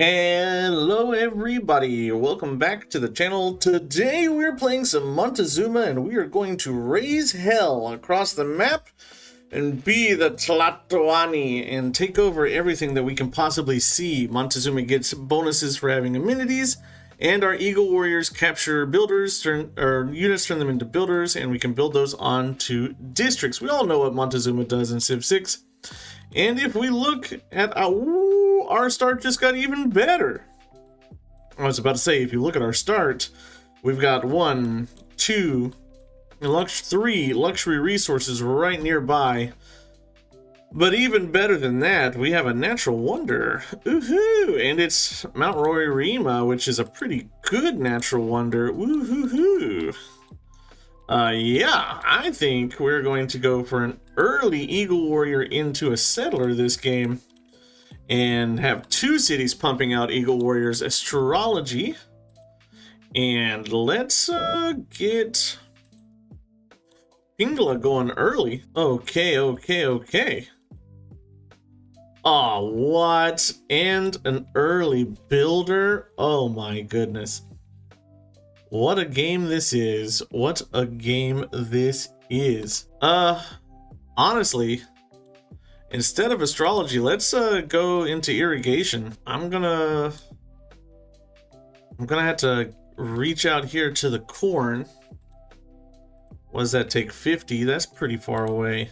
Hello everybody, welcome back to the channel. Today we're playing some Montezuma and we are going to raise hell across the map and be the Tlatoani and take over everything that we can possibly see. Montezuma gets bonuses for having amenities, and our Eagle Warriors capture builders, units turn them into builders, and we can build those onto districts. We all know what Montezuma does in Civ 6. And if we look at our start just got even better. I was about to say, if you look at our start, we've got 1, 2, 3 luxury resources right nearby. But even better than that, we have a natural wonder. Woohoo! And it's Mount Roraima, which is a pretty good natural wonder. Woohoo! Yeah, I think we're going to go for an early Eagle Warrior into a settler this game and have 2 cities pumping out Eagle Warriors. Astrology. And let's get Pingla going early. Okay. Oh, what? And an early builder? Oh my goodness. What a game this is. What a game this is. Honestly, instead of astrology, let's go into irrigation. I'm gonna have to reach out here to the corn. What does that take? 50? That's pretty far away.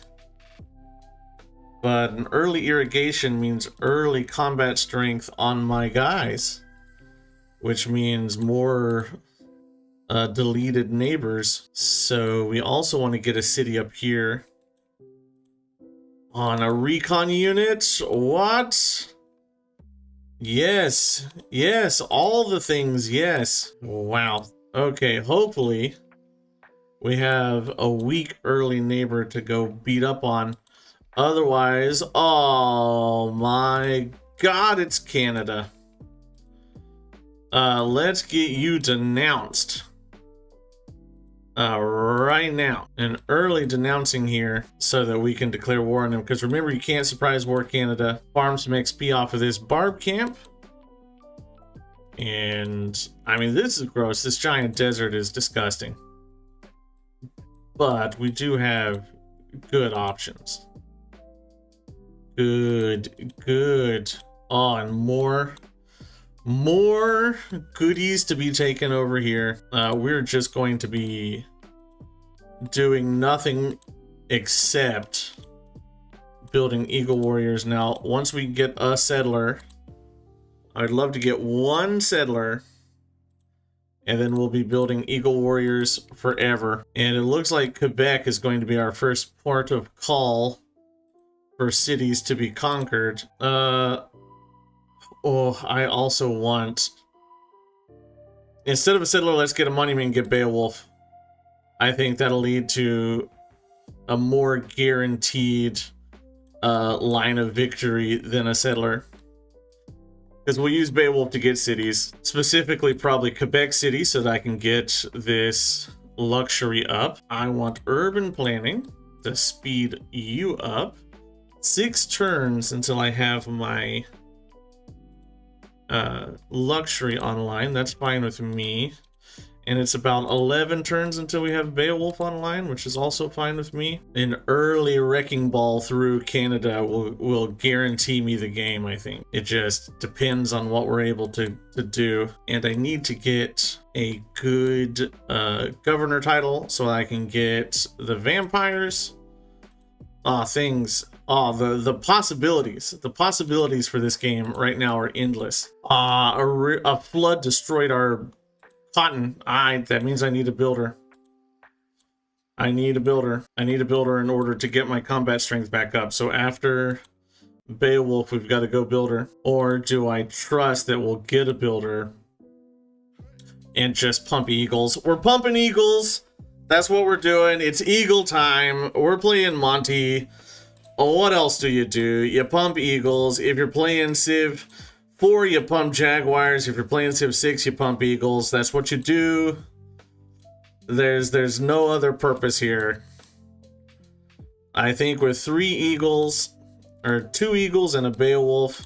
But an early irrigation means early combat strength on my guys, which means more deleted neighbors. So we also want to get a city up here on a recon unit. What? Yes, all the things, yes. Wow. Okay, hopefully we have a weak early neighbor to go beat up on. Otherwise, oh my god, it's Canada. Let's get you denounced. Right now. An early denouncing here so that we can declare war on them. Because remember, you can't surprise war Canada. Farm some XP off of this barb camp. And, I mean, this is gross. This giant desert is disgusting. But we do have good options. Good. Oh, and more goodies to be taken over here. We're just going to be doing nothing except building Eagle Warriors. Now, once we get a settler, I'd love to get 1 settler, and then we'll be building Eagle Warriors forever. And it looks like Quebec is going to be our first port of call for cities to be conquered. Oh, I also want, instead of a settler, let's get a monument and get Beowulf. I think that'll lead to a more guaranteed line of victory than a settler. Because we'll use Beowulf to get cities, specifically probably Quebec City, so that I can get this luxury up. I want urban planning to speed you up. 6 turns until I have my luxury online. That's fine with me. And it's about 11 turns until we have Beowulf online, which is also fine with me. An early wrecking ball through Canada will guarantee me the game, I think. It just depends on what we're able to do. And I need to get a good governor title so I can get the vampires. The possibilities for this game right now are endless. A flood destroyed our cotton. That means I need a builder. I need a builder in order to get my combat strength back up. So after Beowulf, we've got to go builder. Or do I trust that we'll get a builder and just pump eagles? We're pumping eagles. That's what we're doing. It's eagle time. We're playing Monty. What else do? You pump eagles. If you're playing Civ 4, you pump jaguars. If you're playing Civ 6, you pump eagles. That's what you do. There's no other purpose here. I think with 3 eagles, or 2 eagles and a Beowulf,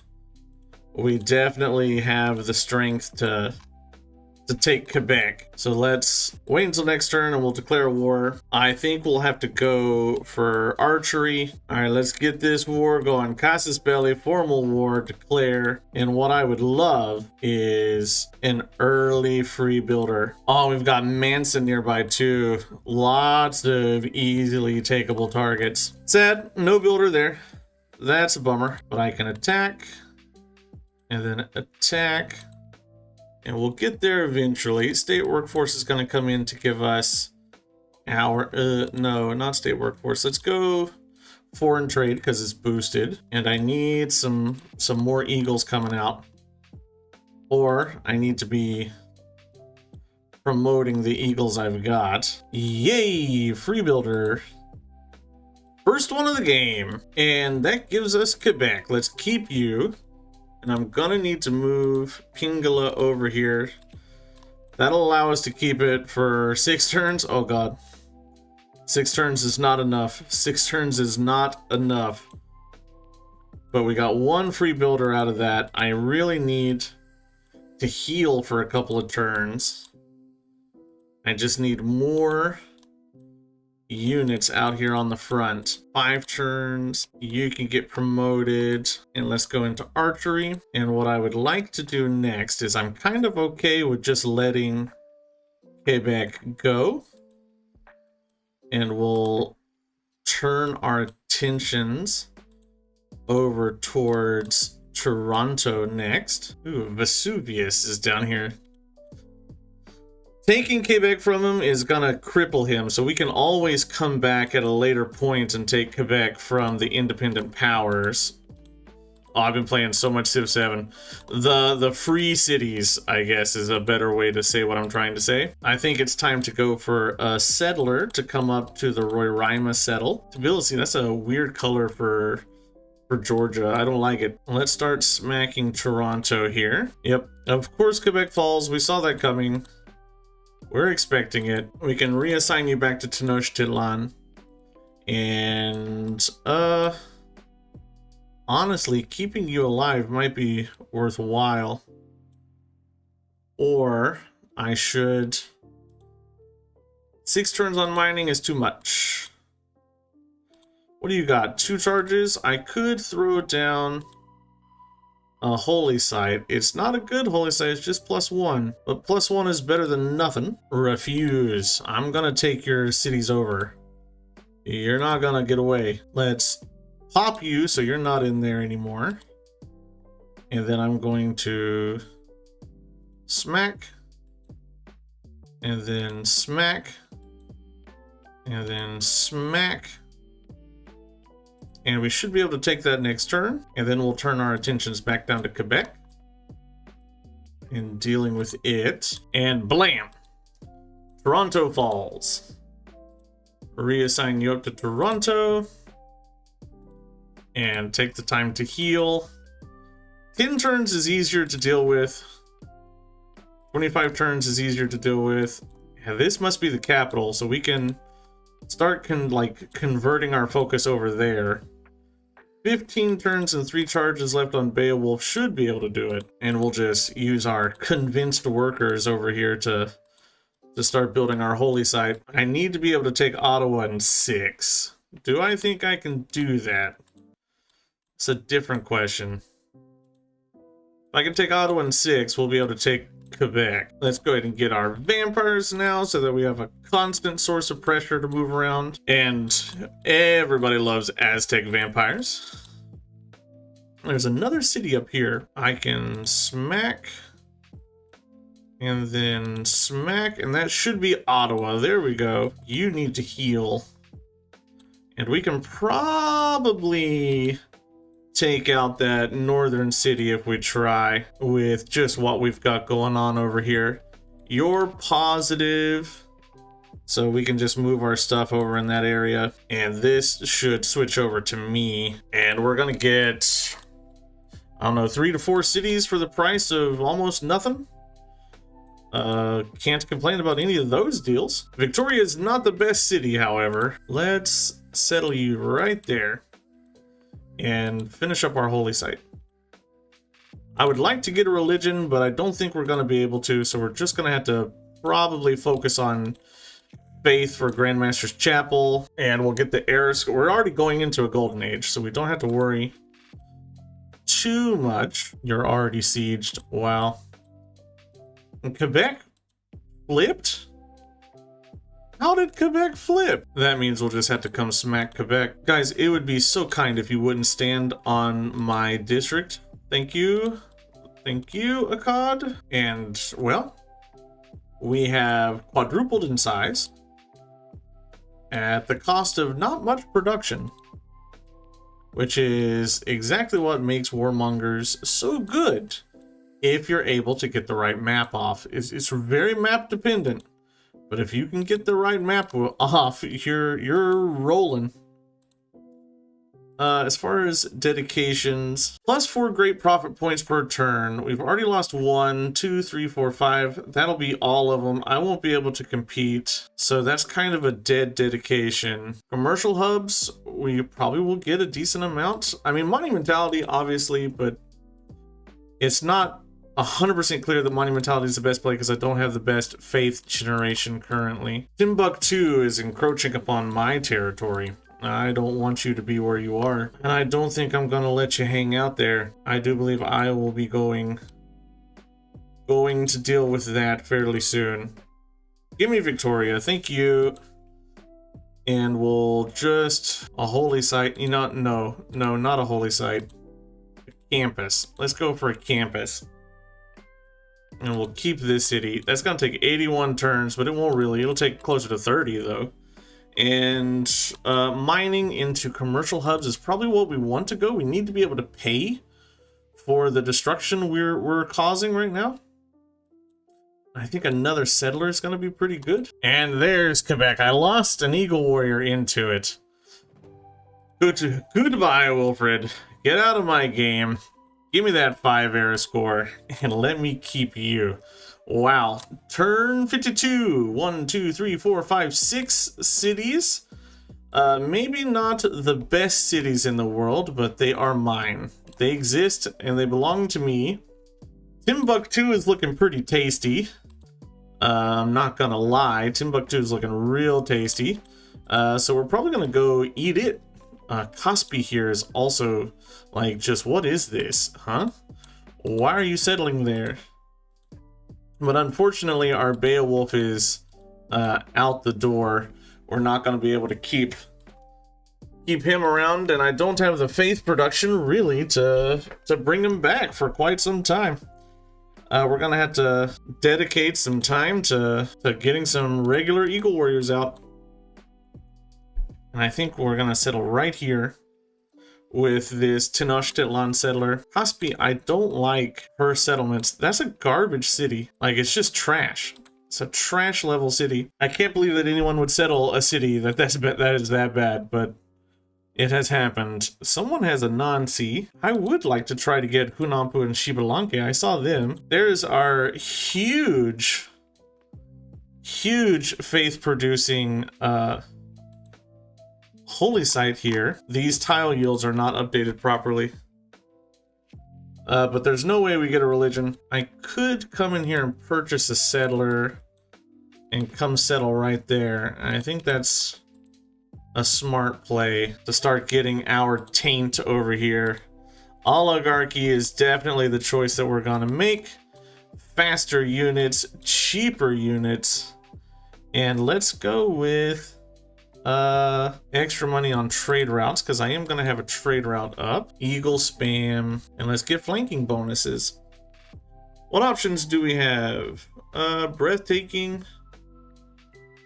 we definitely have the strength to take Quebec. So let's wait until next turn and we'll declare war. I think we'll have to go for archery. All right, let's get this war going. Casus Belli, formal war, declare. And what I would love is an early free builder. Oh, we've got Manson nearby too. Lots of easily takeable targets. Sad, no builder there. That's a bummer, but I can attack and then attack. And we'll get there eventually. State workforce is going to come in to give us our... no, not state workforce. Let's go foreign trade because it's boosted. And I need some more eagles coming out. Or I need to be promoting the eagles I've got. Yay! Free builder. First one of the game. And that gives us Quebec. Let's keep you. And I'm gonna need to move Pingala over here. That'll allow us to keep it for 6 turns. Oh god. 6 turns is not enough. 6 turns is not enough. But we got 1 free builder out of that. I really need to heal for a couple of turns. I just need more units out here on the front. 5 turns, you can get promoted, and let's go into archery. And what I would like to do next is I'm kind of okay with just letting Quebec go, and we'll turn our attentions over towards Toronto next. Ooh, Vesuvius is down here. Taking Quebec from him is gonna cripple him, so we can always come back at a later point and take Quebec from the independent powers. Oh, I've been playing so much Civ 7. The free cities, I guess, is a better way to say what I'm trying to say. I think it's time to go for a settler to come up to the Roraima settle. Tbilisi, that's a weird color for Georgia. I don't like it. Let's start smacking Toronto here. Yep, of course Quebec falls. We saw that coming. We're expecting it. We can reassign you back to Tenochtitlan. And, honestly, keeping you alive might be worthwhile. Or, I should... 6 turns on mining is too much. What do you got? 2 charges? I could throw down a holy site. It's not a good holy site, it's just +1. But +1 is better than nothing. Refuse. I'm gonna take your cities over. You're not gonna get away. Let's pop you so you're not in there anymore. And then I'm going to smack. And then smack. And then smack. And we should be able to take that next turn. And then we'll turn our attentions back down to Quebec. And dealing with it. And blam! Toronto falls. Reassign you up to Toronto. And take the time to heal. 10 turns is easier to deal with. 25 turns is easier to deal with. Yeah, this must be the capital, so we can start converting our focus over there. 15 turns and 3 charges left on Beowulf should be able to do it. And we'll just use our convinced workers over here to start building our holy site. I need to be able to take Ottawa in 6. Do I think I can do that? It's a different question. If I can take Ottawa in 6, we'll be able to take Quebec. Let's go ahead and get our vampires now so that we have a constant source of pressure to move around. And everybody loves Aztec vampires. There's another city up here. I can smack and then smack, and that should be Ottawa. There we go. You need to heal. And we can probably take out that northern city if we try with just what we've got going on over here. You're positive, so we can just move our stuff over in that area, and this should switch over to me, and we're gonna get, I don't know, 3 to 4 cities for the price of almost nothing. Can't complain about any of those deals. Victoria is not the best city, however. Let's settle you right there and finish up our holy site. I would like to get a religion, but I don't think we're going to be able to, so we're just going to have to probably focus on faith for Grandmaster's Chapel, and we'll get the heirs. We're already going into a golden age, so we don't have to worry too much. You're already sieged. Wow. And Quebec flipped? How did Quebec flip? That means we'll just have to come smack Quebec. Guys, it would be so kind if you wouldn't stand on my district. Thank you. Thank you, Akkad. And, well, we have quadrupled in size at the cost of not much production, which is exactly what makes warmongers so good if you're able to get the right map off. It's very map dependent, but if you can get the right map off, you're rolling. As far as dedications, +4 great profit points per turn. We've already lost 1, 2, 3, 4, 5. That'll be all of them. I won't be able to compete, so that's kind of a dead dedication. Commercial hubs, we probably will get a decent amount. I mean, monumentality, obviously, but it's not 100% clear that monumentality is the best play because I don't have the best faith generation currently. Timbuktu is encroaching upon my territory. I don't want you to be where you are, and I don't think I'm gonna let you hang out there. I do believe I will be going to deal with that fairly soon. Give me Victoria, thank you. And we'll just a holy site. You know, no, not a holy site. A campus. Let's go for a campus. And we'll keep this city. That's gonna take 81 turns, but it won't really. It'll take closer to 30 though. And mining into commercial hubs is probably what we want to go. We need to be able to pay for the destruction we're causing right now. I think another settler is going to be pretty good. And there's Quebec. I lost an Eagle Warrior into it. Goodbye, Wilfred. Get out of my game. Give me that 5 era score and let me keep you. Wow, turn 52. 1, 2, 3, 4, 5, 6 cities. Maybe not the best cities in the world, but they are mine. They exist and they belong to me. Timbuktu is looking pretty tasty. I'm not gonna lie, Timbuktu is looking real tasty. So we're probably gonna go eat it. Cosby here is also like, just what is this, huh? Why are you settling there? But unfortunately, our Beowulf is out the door. We're not going to be able to keep him around, and I don't have the faith production really to bring him back for quite some time. We're going to have to dedicate some time to getting some regular Eagle Warriors out. And I think we're going to settle right here with this Tenochtitlan settler. Cosby, I don't like her settlements. That's a garbage city. Like, it's just trash. It's a trash level city. I can't believe that anyone would settle a city that is that bad, but it has happened. Someone has a Nancy. I would like to try to get Hunampu and Shibalanke. I saw them. There's our huge faith producing holy site here. These tile yields are not updated properly. But there's no way we get a religion. I could come in here and purchase a settler and come settle right there. I think that's a smart play to start getting our taint over here. Oligarchy is definitely the choice that we're gonna make. Faster units, cheaper units, and let's go with extra money on trade routes, because I am going to have a trade route up. Eagle spam, and let's get flanking bonuses. What options do we have? Breathtaking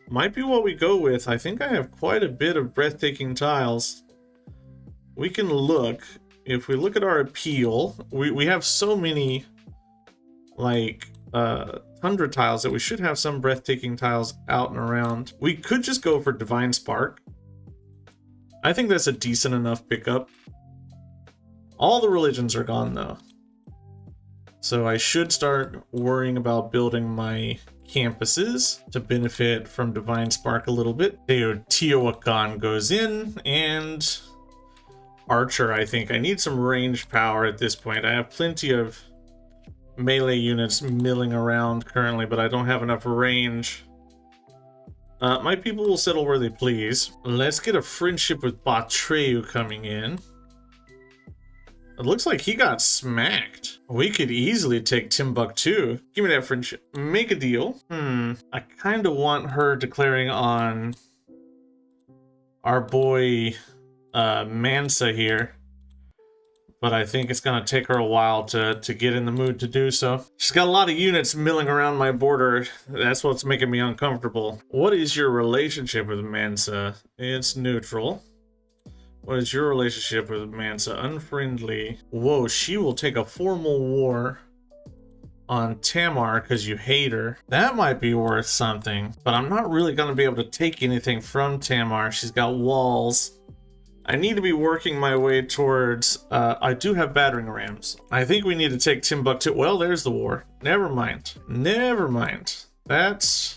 might be what we go with. I think I have quite a bit of breathtaking tiles. We can look. If we look at our appeal, we have so many like 100 tiles that we should have some breathtaking tiles out and around. We could just go for Divine Spark. I think that's a decent enough pickup. All the religions are gone though, so I should start worrying about building my campuses to benefit from Divine Spark a little bit. Teotihuacan goes in, and Archer. I think I need some range power at this point. I have plenty of melee units milling around currently, but I don't have enough range. My people will settle where they please. Let's get a friendship with Batreu coming in. It looks like he got smacked. We could easily take Timbuktu. Give me that friendship. Make a deal. I kind of want her declaring on our boy Mansa here. But I think it's going to take her a while to get in the mood to do so. She's got a lot of units milling around my border. That's what's making me uncomfortable. What is your relationship with Mansa? It's neutral. What is your relationship with Mansa? Unfriendly. Whoa, she will take a formal war on Tamar because you hate her. That might be worth something. But I'm not really going to be able to take anything from Tamar. She's got walls. I need to be working my way towards, I do have battering rams. I think we need to take Timbuktu. Well, there's the war. Never mind. Never mind. That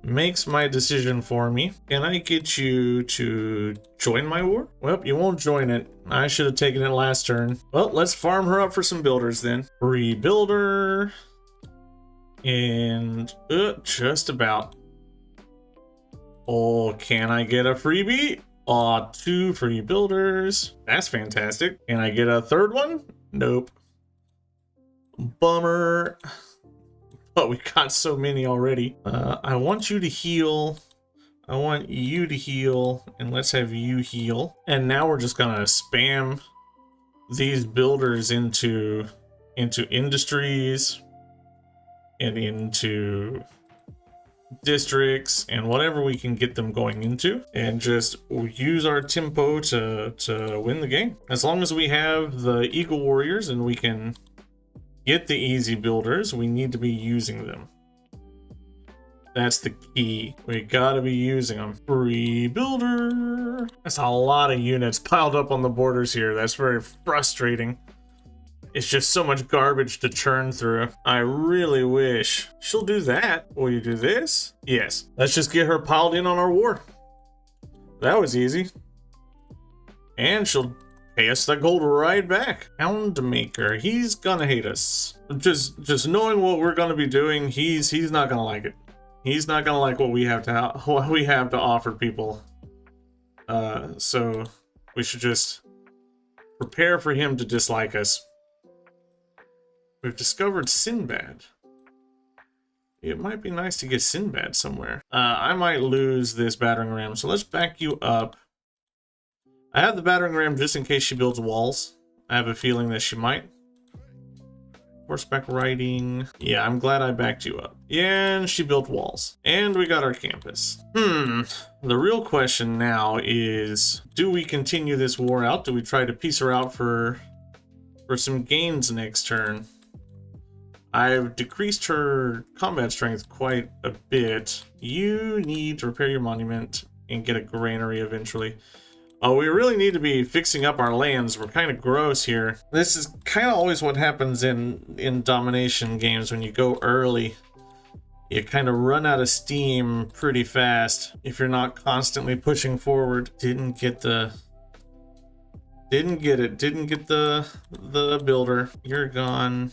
makes my decision for me. Can I get you to join my war? Well, you won't join it. I should have taken it last turn. Well, let's farm her up for some builders then. Free builder. And just about. Oh, can I get a freebie? Aw, 2 free builders. That's fantastic. Can I get a third one? Nope. Bummer. But we got so many already. I want you to heal. I want you to heal. And let's have you heal. And now we're just gonna spam these builders into industries and into districts and whatever we can get them going into, and just use our tempo to win the game. As long as we have the Eagle Warriors and we can get the easy builders, we need to be using them. That's the key. We gotta be using them. Free builder. That's a lot of units piled up on the borders here. That's very frustrating. It's just so much garbage to churn through. I really wish she'll do that. Will you do this? Yes. Let's just get her piled in on our war. That was easy. And she'll pay us the gold right back. Houndmaker, he's gonna hate us. Just knowing what we're gonna be doing, he's not gonna like it. He's not gonna like what we have to offer people. So we should just prepare for him to dislike us. We've discovered Sinbad. It might be nice to get Sinbad somewhere. I might lose this battering ram, so let's back you up. I have the battering ram just in case she builds walls. I have a feeling that she might. Horseback riding. Yeah, I'm glad I backed you up. Yeah, and she built walls. And we got our campus. The real question now is, do we continue this war out? Do we try to piece her out for some gains next turn? I've decreased her combat strength quite a bit. You need to repair your monument and get a granary eventually. We really need to be fixing up our lands. We're kind of gross here. This is kind of always what happens in domination games. When you go early, you kind of run out of steam pretty fast if you're not constantly pushing forward. Didn't get the builder. You're gone.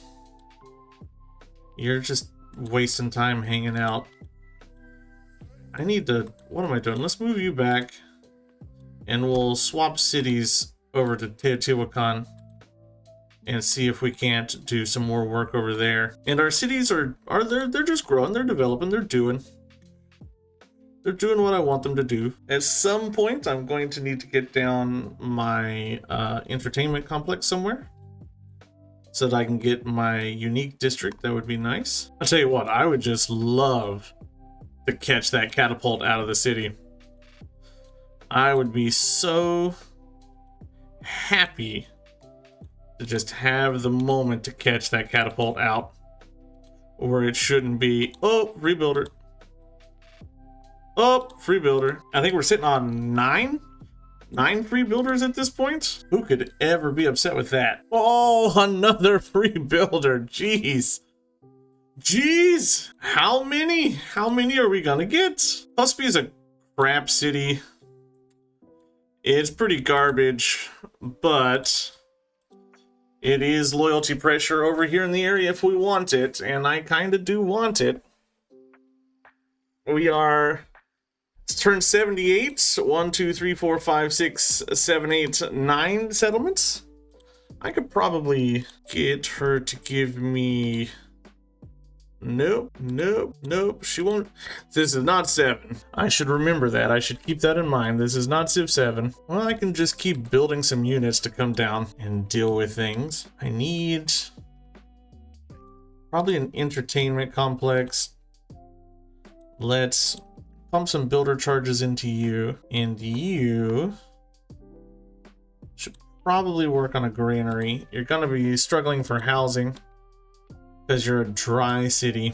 You're just wasting time hanging out. I need to... What am I doing? Let's move you back. And we'll swap cities over to Teotihuacan. And see if we can't do some more work over there. And our cities they're just growing. They're developing. They're doing what I want them to do. At some point, I'm going to need to get down my entertainment complex somewhere, so that I can get my unique district. That would be nice. I'll tell you what, I would just love to catch that catapult out of the city. I would be so happy to just have the moment to catch that catapult out where it shouldn't be. Oh, free builder. Oh, free builder. I think we're sitting on 9 free builders at this point? Who could ever be upset with that? Oh, another free builder. Jeez. Jeez. How many? How many are we gonna get? Husby is a crap city. It's pretty garbage, but It is loyalty pressure over here in the area if we want it, and I kind of do want it. We are... It's turn 78. 1, 2, 3, 4, 5, 6, 7, 8, 9 settlements. I could probably get her to give me... Nope, nope, nope. She won't. This is not 7. I should remember that. I should keep that in mind. This is not Civ 7. Well, I can just keep building some units to come down and deal with things. I need probably an entertainment complex. Let's pump some builder charges into you. And you should probably work on a granary. You're going to be struggling for housing, because you're a dry city.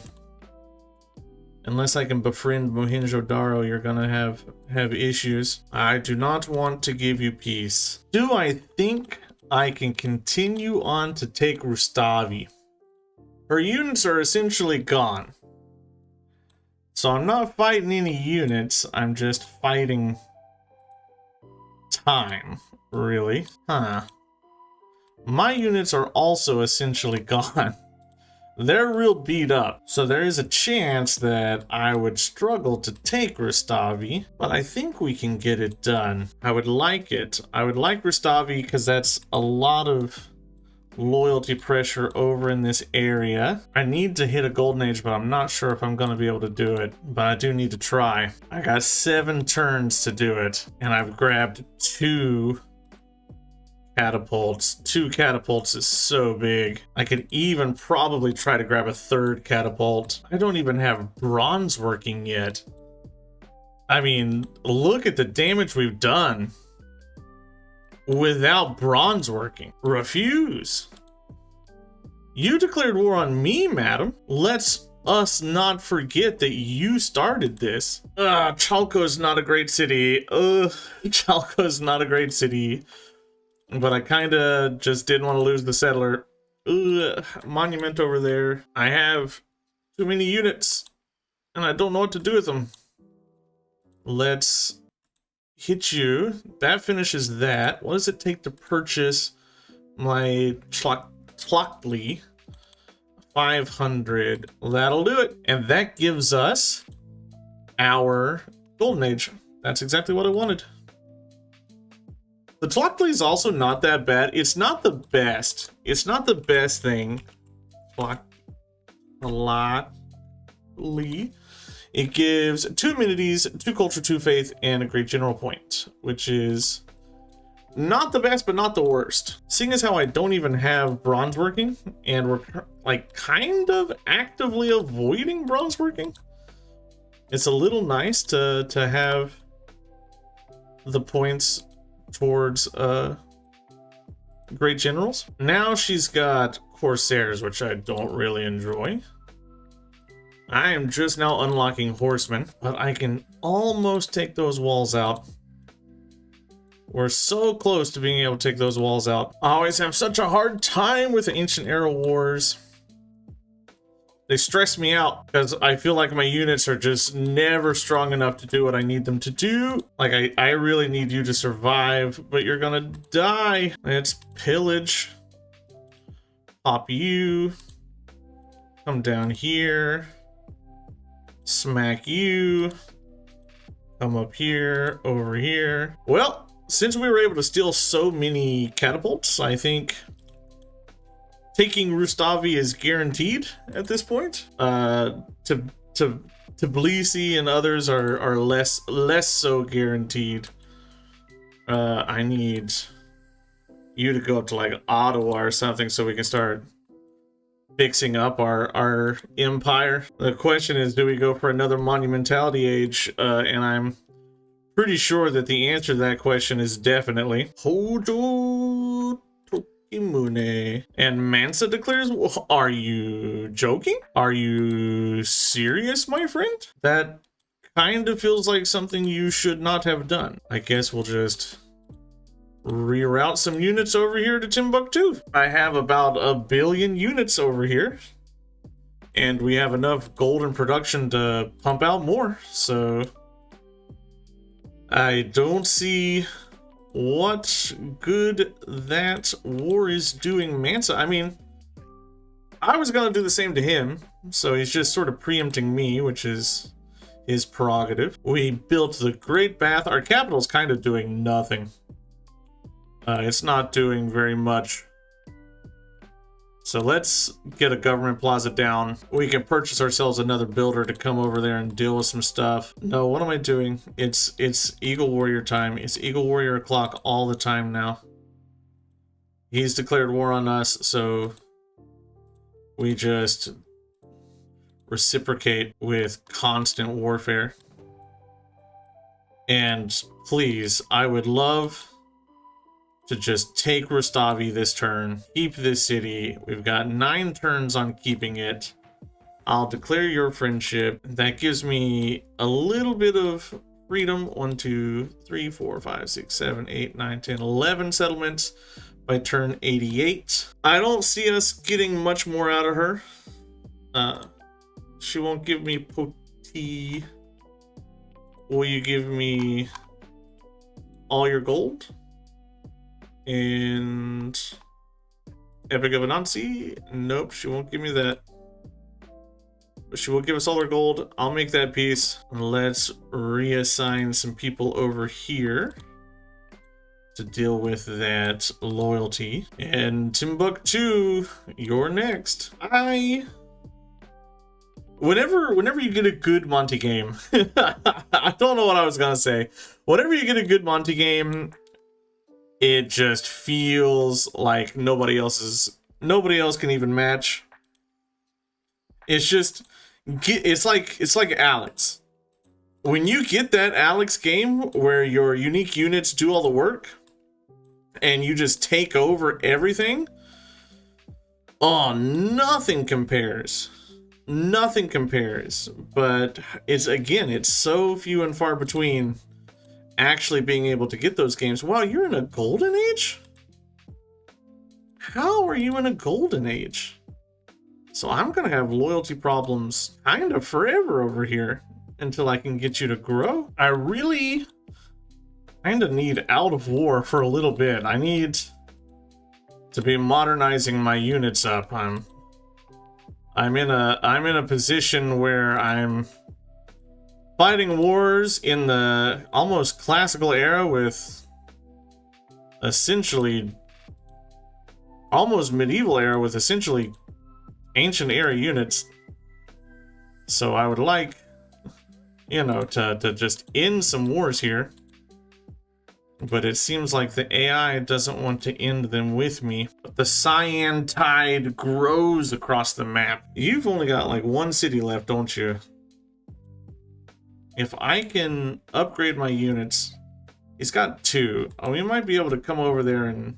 Unless I can befriend Mohenjo-Daro, you're gonna have issues. I do not want to give you peace. Do I think I can continue on to take Rustavi? Her units are essentially gone. So I'm not fighting any units, I'm just fighting time, really. Huh. My units are also essentially gone. They're real beat up, so there is a chance that I would struggle to take Rustavi, but I think we can get it done. I would like it. I would like Rustavi because that's a lot of loyalty pressure over in this area. I need to hit a golden age, but I'm not sure if I'm going to be able to do it, but I do need to try. I got 7 turns to do it, and I've grabbed 2 catapults. 2 catapults is so big. I could even probably try to grab a 3rd catapult. I don't even have bronze working yet. I mean, look at the damage we've done without bronze working. Refuse. You declared war on me, madam. Let's us not forget that you started this. Chalco's not a great city. Chalco's not a great city. But I kind of just didn't want to lose the settler. Monument over there. I have too many units, and I don't know what to do with them. Let's hit you. That finishes that. What does it take to purchase my Tlochtli? 500. That'll do it. And that gives us our Golden Age. That's exactly what I wanted. The Tlochtli is also not that bad. It's not the best. It's not the best thing. Tlochtli. It gives 2 amenities, 2 culture, 2 faith, and a great general point, which is not the best, but not the worst. Seeing as how I don't even have bronze working, and we're like kind of actively avoiding bronze working, it's a little nice to have the points towards great generals. Now she's got corsairs, which I don't really enjoy. I am just now unlocking horsemen, but I can almost take those walls out. We're so close to being able to take those walls out. I always have such a hard time with the Ancient Era Wars. They stress me out because I feel like my units are just never strong enough to do what I need them to do. Like, I really need you to survive, but you're gonna die. Let's pillage. Pop you. Come down here. Smack you. Come up here, over here. Well, since we were able to steal so many catapults, I think taking Rustavi is guaranteed at this point. Tbilisi and others are less so guaranteed. I need you to go up to like Ottawa or something so we can start fixing up our empire. The question is, do we go for another monumentality age? And I'm pretty sure that the answer to that question is definitely Hojo Tokimune. And Mansa declares, are you joking? Are you serious, my friend? That kind of feels like something you should not have done. I guess we'll just reroute some units over here to Timbuktu. I have about 1 billion units over here, and we have enough gold in production to pump out more, so I don't see what good that war is doing Mansa. I mean, I was gonna do the same to him, so he's just sort of preempting me, which is his prerogative. We built the Great Bath. Our capital's kind of doing nothing. It's not doing very much. So let's get a government plaza down. We can purchase ourselves another builder to come over there and deal with some stuff. No, what am I doing? It's Eagle Warrior time. It's Eagle Warrior o'clock all the time now. He's declared war on us, so we just reciprocate with constant warfare. And please, I would love to just take Rustavi this turn, keep this city. We've got 9 turns on keeping it. I'll declare your friendship. That gives me a little bit of freedom. 1, 2, 3, 4, 5, 6, 7, 8, 9, 10, 11 settlements by turn 88. I don't see us getting much more out of her. She won't give me Poti. Will you give me all your gold? And Epic of Anansi? Nope, she won't give me that. But she will give us all her gold. I'll make that peace. Let's reassign some people over here to deal with that loyalty. And Timbuktu, you're next. Whenever you get a good Monty game, I don't know what I was gonna say. Whenever you get a good Monty game, it just feels like nobody else can even match. It's just, it's like Alex. When you get that Alex game where your unique units do all the work and you just take over everything, oh, nothing compares. Nothing compares. But it's so few and far between actually being able to get those games. Wow, you're in a golden age? How are you in a golden age? So I'm gonna have loyalty problems kind of forever over here until I can get you to grow. I really kind of need out of war for a little bit. I need to be modernizing my units up. I'm in a position where I'm fighting wars in the almost classical era with essentially almost medieval era with essentially ancient era units. So I would like, you know, to just end some wars here. But it seems like the AI doesn't want to end them with me. But the cyan tide grows across the map. You've only got like 1 city left, don't you? If I can upgrade my units, he's got 2. Oh, we might be able to come over there and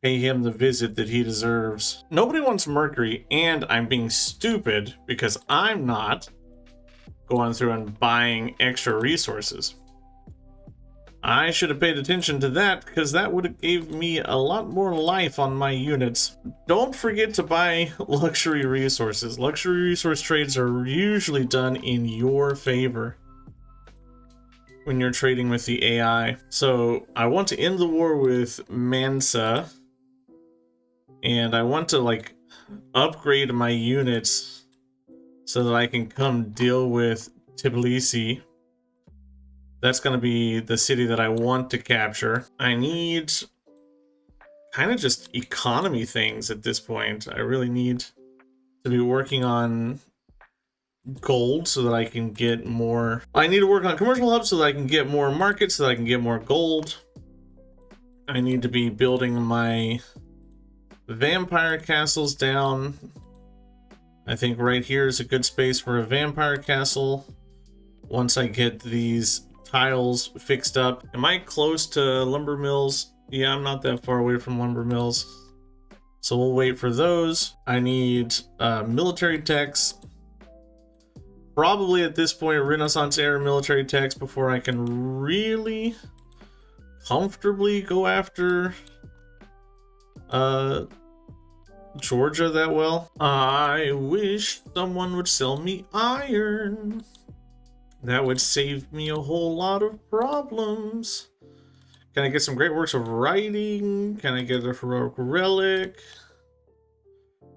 pay him the visit that he deserves. Nobody wants Mercury, and I'm being stupid because I'm not going through and buying extra resources. I should have paid attention to that because that would have gave me a lot more life on my units. Don't forget to buy luxury resources. Luxury resource trades are usually done in your favor when you're trading with the AI. So I want to end the war with Mansa, and I want to like upgrade my units so that I can come deal with Tbilisi. That's going to be the city that I want to capture. I need kind of just economy things at this point. I really need to be working on gold so that I can get more. I need to work on commercial hubs so that I can get more markets, so that I can get more gold. I need to be building my vampire castles down. I think right here is a good space for a vampire castle. Once I get these tiles fixed up. Am I close to lumber mills? Yeah, I'm not that far away from lumber mills. So we'll wait for those. I need military techs. Probably at this point Renaissance era military techs before I can really comfortably go after Georgia that well. I wish someone would sell me iron. That would save me a whole lot of problems. Can I get some great works of writing? Can I get a heroic relic?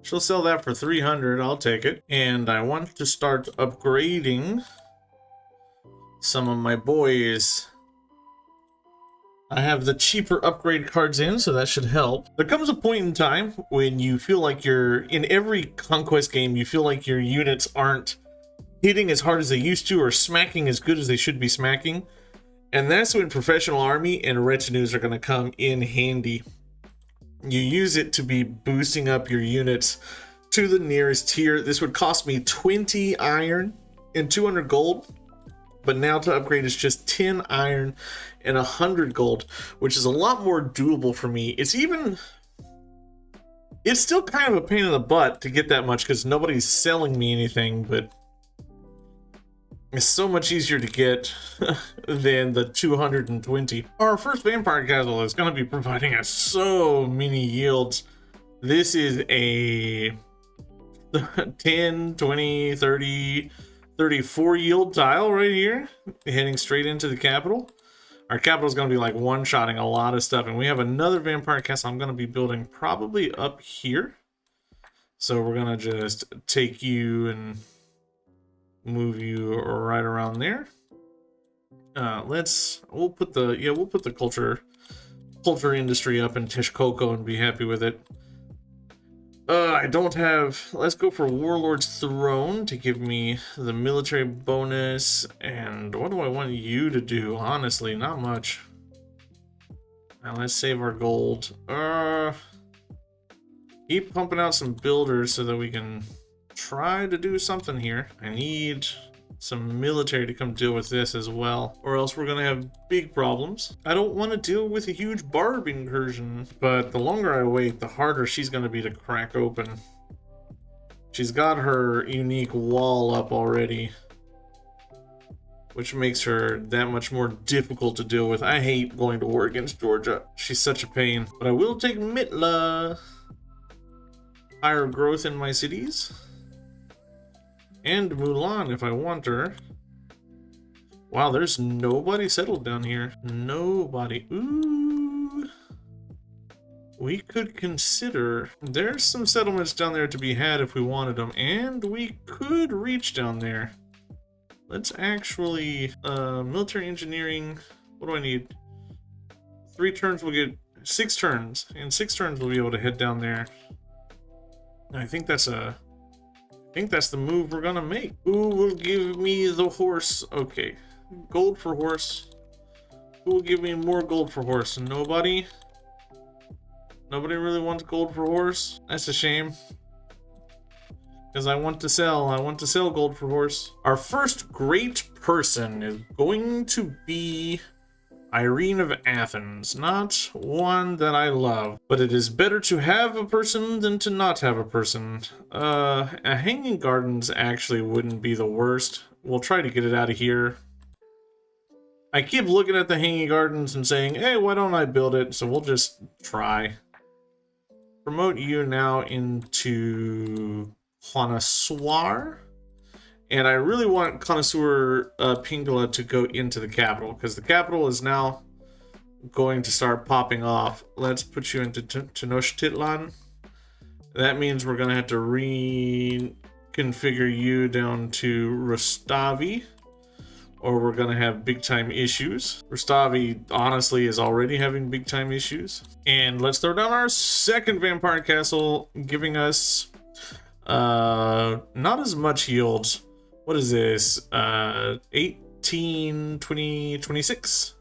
She'll sell that for 300. I'll take it. And I want to start upgrading some of my boys. I have the cheaper upgrade cards in, so that should help. There comes a point in time when you feel like in every conquest game, you feel like your units aren't hitting as hard as they used to or smacking as good as they should be smacking. And that's when professional army and retinues are going to come in handy. You use it to be boosting up your units to the nearest tier. This would cost me 20 iron and 200 gold. But now to upgrade is just 10 iron and 100 gold, which is a lot more doable for me. It's still kind of a pain in the butt to get that much because nobody's selling me anything, but it's so much easier to get than the 220. Our first vampire castle is going to be providing us so many yields. This is a 10, 20, 30, 34 yield tile right here, heading straight into the capital. Our capital is going to be like one-shotting a lot of stuff, and we have another vampire castle I'm going to be building probably up here. So we're going to just take you and move you right around there. We'll put the culture industry up in Texcoco and be happy with it. I don't have, let's go for Warlord's Throne to give me the military bonus. And what do I want you to do? Honestly, not much. Now let's save our gold. Keep pumping out some builders so that we can try to do something here. I need some military to come deal with this as well, or else we're gonna have big problems. I don't want to deal with a huge barb incursion, but the longer I wait, the harder she's gonna be to crack open. She's got her unique wall up already, which makes her that much more difficult to deal with. I hate going to war against Georgia. She's such a pain, but I will take Mitla. Higher growth in my cities. And Mulan if I want her. Wow, there's nobody settled down here. Nobody. Ooh. We could consider... There's some settlements down there to be had if we wanted them. And we could reach down there. Let's actually... military engineering... What do I need? 3 turns, we'll get 6 turns. In 6 turns we'll be able to head down there. I think that's the move we're gonna make. Who will give me the horse? Okay, gold for horse. Who will give me more gold for horse? Nobody. Nobody really wants gold for horse. That's a shame, because I want to sell. I want to sell gold for horse. Our first great person is going to be Irene of Athens. Not one that I love, but it is better to have a person than to not have a person. A Hanging Gardens actually wouldn't be the worst. We'll try to get it out of here. I keep looking at the Hanging Gardens and saying, hey, why don't I build it? So we'll just try. Promote you now into Connoisseur. And I really want Connoisseur Pingala to go into the capital, because the capital is now going to start popping off. Let's put you into Tenochtitlan. That means we're going to have to reconfigure you down to Rustavi, or we're going to have big time issues. Rustavi, honestly, is already having big time issues. And let's throw down our second vampire castle, giving us not as much yields. What is this? 18, 20, 26.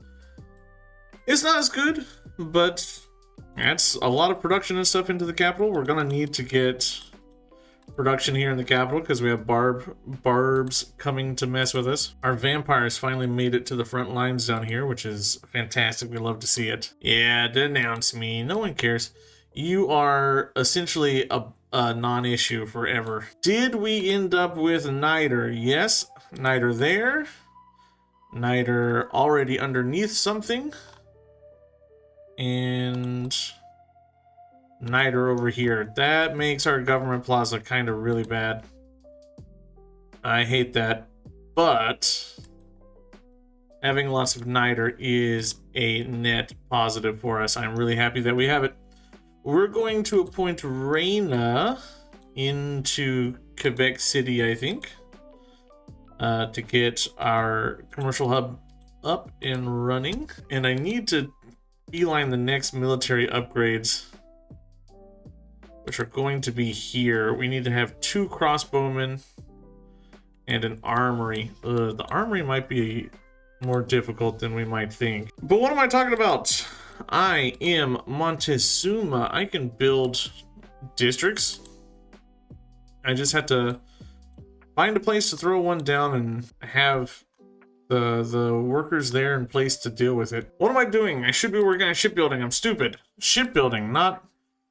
It's not as good, but that's a lot of production and stuff into the capital. We're gonna need to get production here in the capital because we have barbs coming to mess with us. Our vampires finally made it to the front lines down here, which is fantastic. We love to see it. Yeah, denounce me. No one cares. You are essentially a non-issue forever. Did we end up with Niter? Yes, Niter there. Niter already underneath something. And Niter over here. That makes our government plaza kind of really bad. I hate that. But Having lots of niter is a net positive for us. I'm really happy that we have it. We're going to appoint Reina into Quebec City, I think, to get our commercial hub up and running. And I need to beeline the next military upgrades, which are going to be here. We need to have 2 crossbowmen and an armory. The armory might be more difficult than we might think. But what am I talking about? I am Montezuma. I can build districts. I just have to find a place to throw one down and have the workers there in place to deal with it. What am I doing? I should be working on shipbuilding. I'm stupid. Shipbuilding, not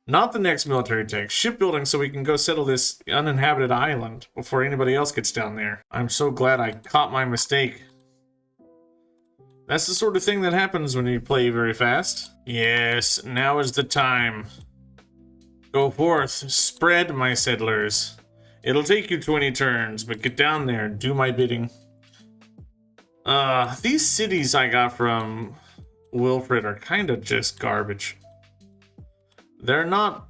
the next military tech. Shipbuilding so we can go settle this uninhabited island before anybody else gets down there. I'm so glad I caught my mistake. That's the sort of thing that happens when you play very fast. Yes, now is the time. Go forth, spread, my settlers. It'll take you 20 turns, but get down there and do my bidding. These cities I got from Wilfred are kind of just garbage. They're not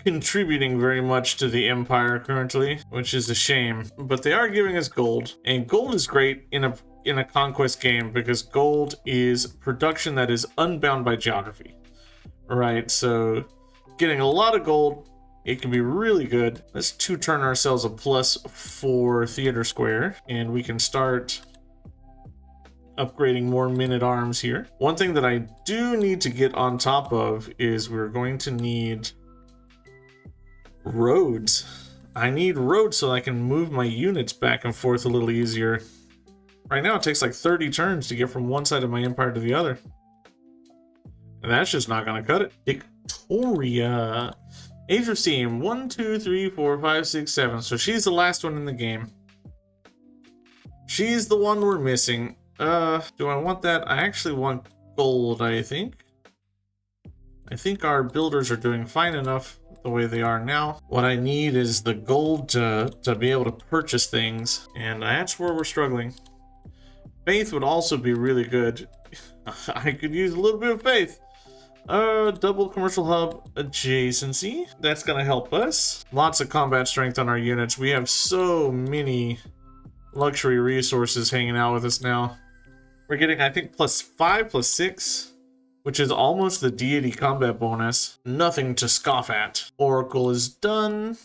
contributing very much to the Empire currently, which is a shame. But they are giving us gold, and gold is great in a conquest game because gold is production that is unbound by geography. Right, so getting a lot of gold, it can be really good. Let's 2-turn ourselves a +4 theater square, and we can start upgrading more men-at-arms here. One thing that I do need to get on top of is we're going to need roads. I need roads so I can move my units back and forth a little easier. Right now it takes like 30 turns to get from one side of my empire to the other. And that's just not gonna cut it. Victoria. Age of Steam, 1, 2, 3, 4, 5, 6, 7. So she's the last one in the game. She's the one we're missing. Do I want that? I actually want gold, I think. I think our builders are doing fine enough the way they are now. What I need is the gold to be able to purchase things, and that's where we're struggling. Faith would also be really good. I could use a little bit of faith. Double commercial hub adjacency. That's gonna help us. Lots of combat strength on our units. We have so many luxury resources hanging out with us now. We're getting, I think, +5, +6, which is almost the deity combat bonus. Nothing to scoff at. Oracle is done,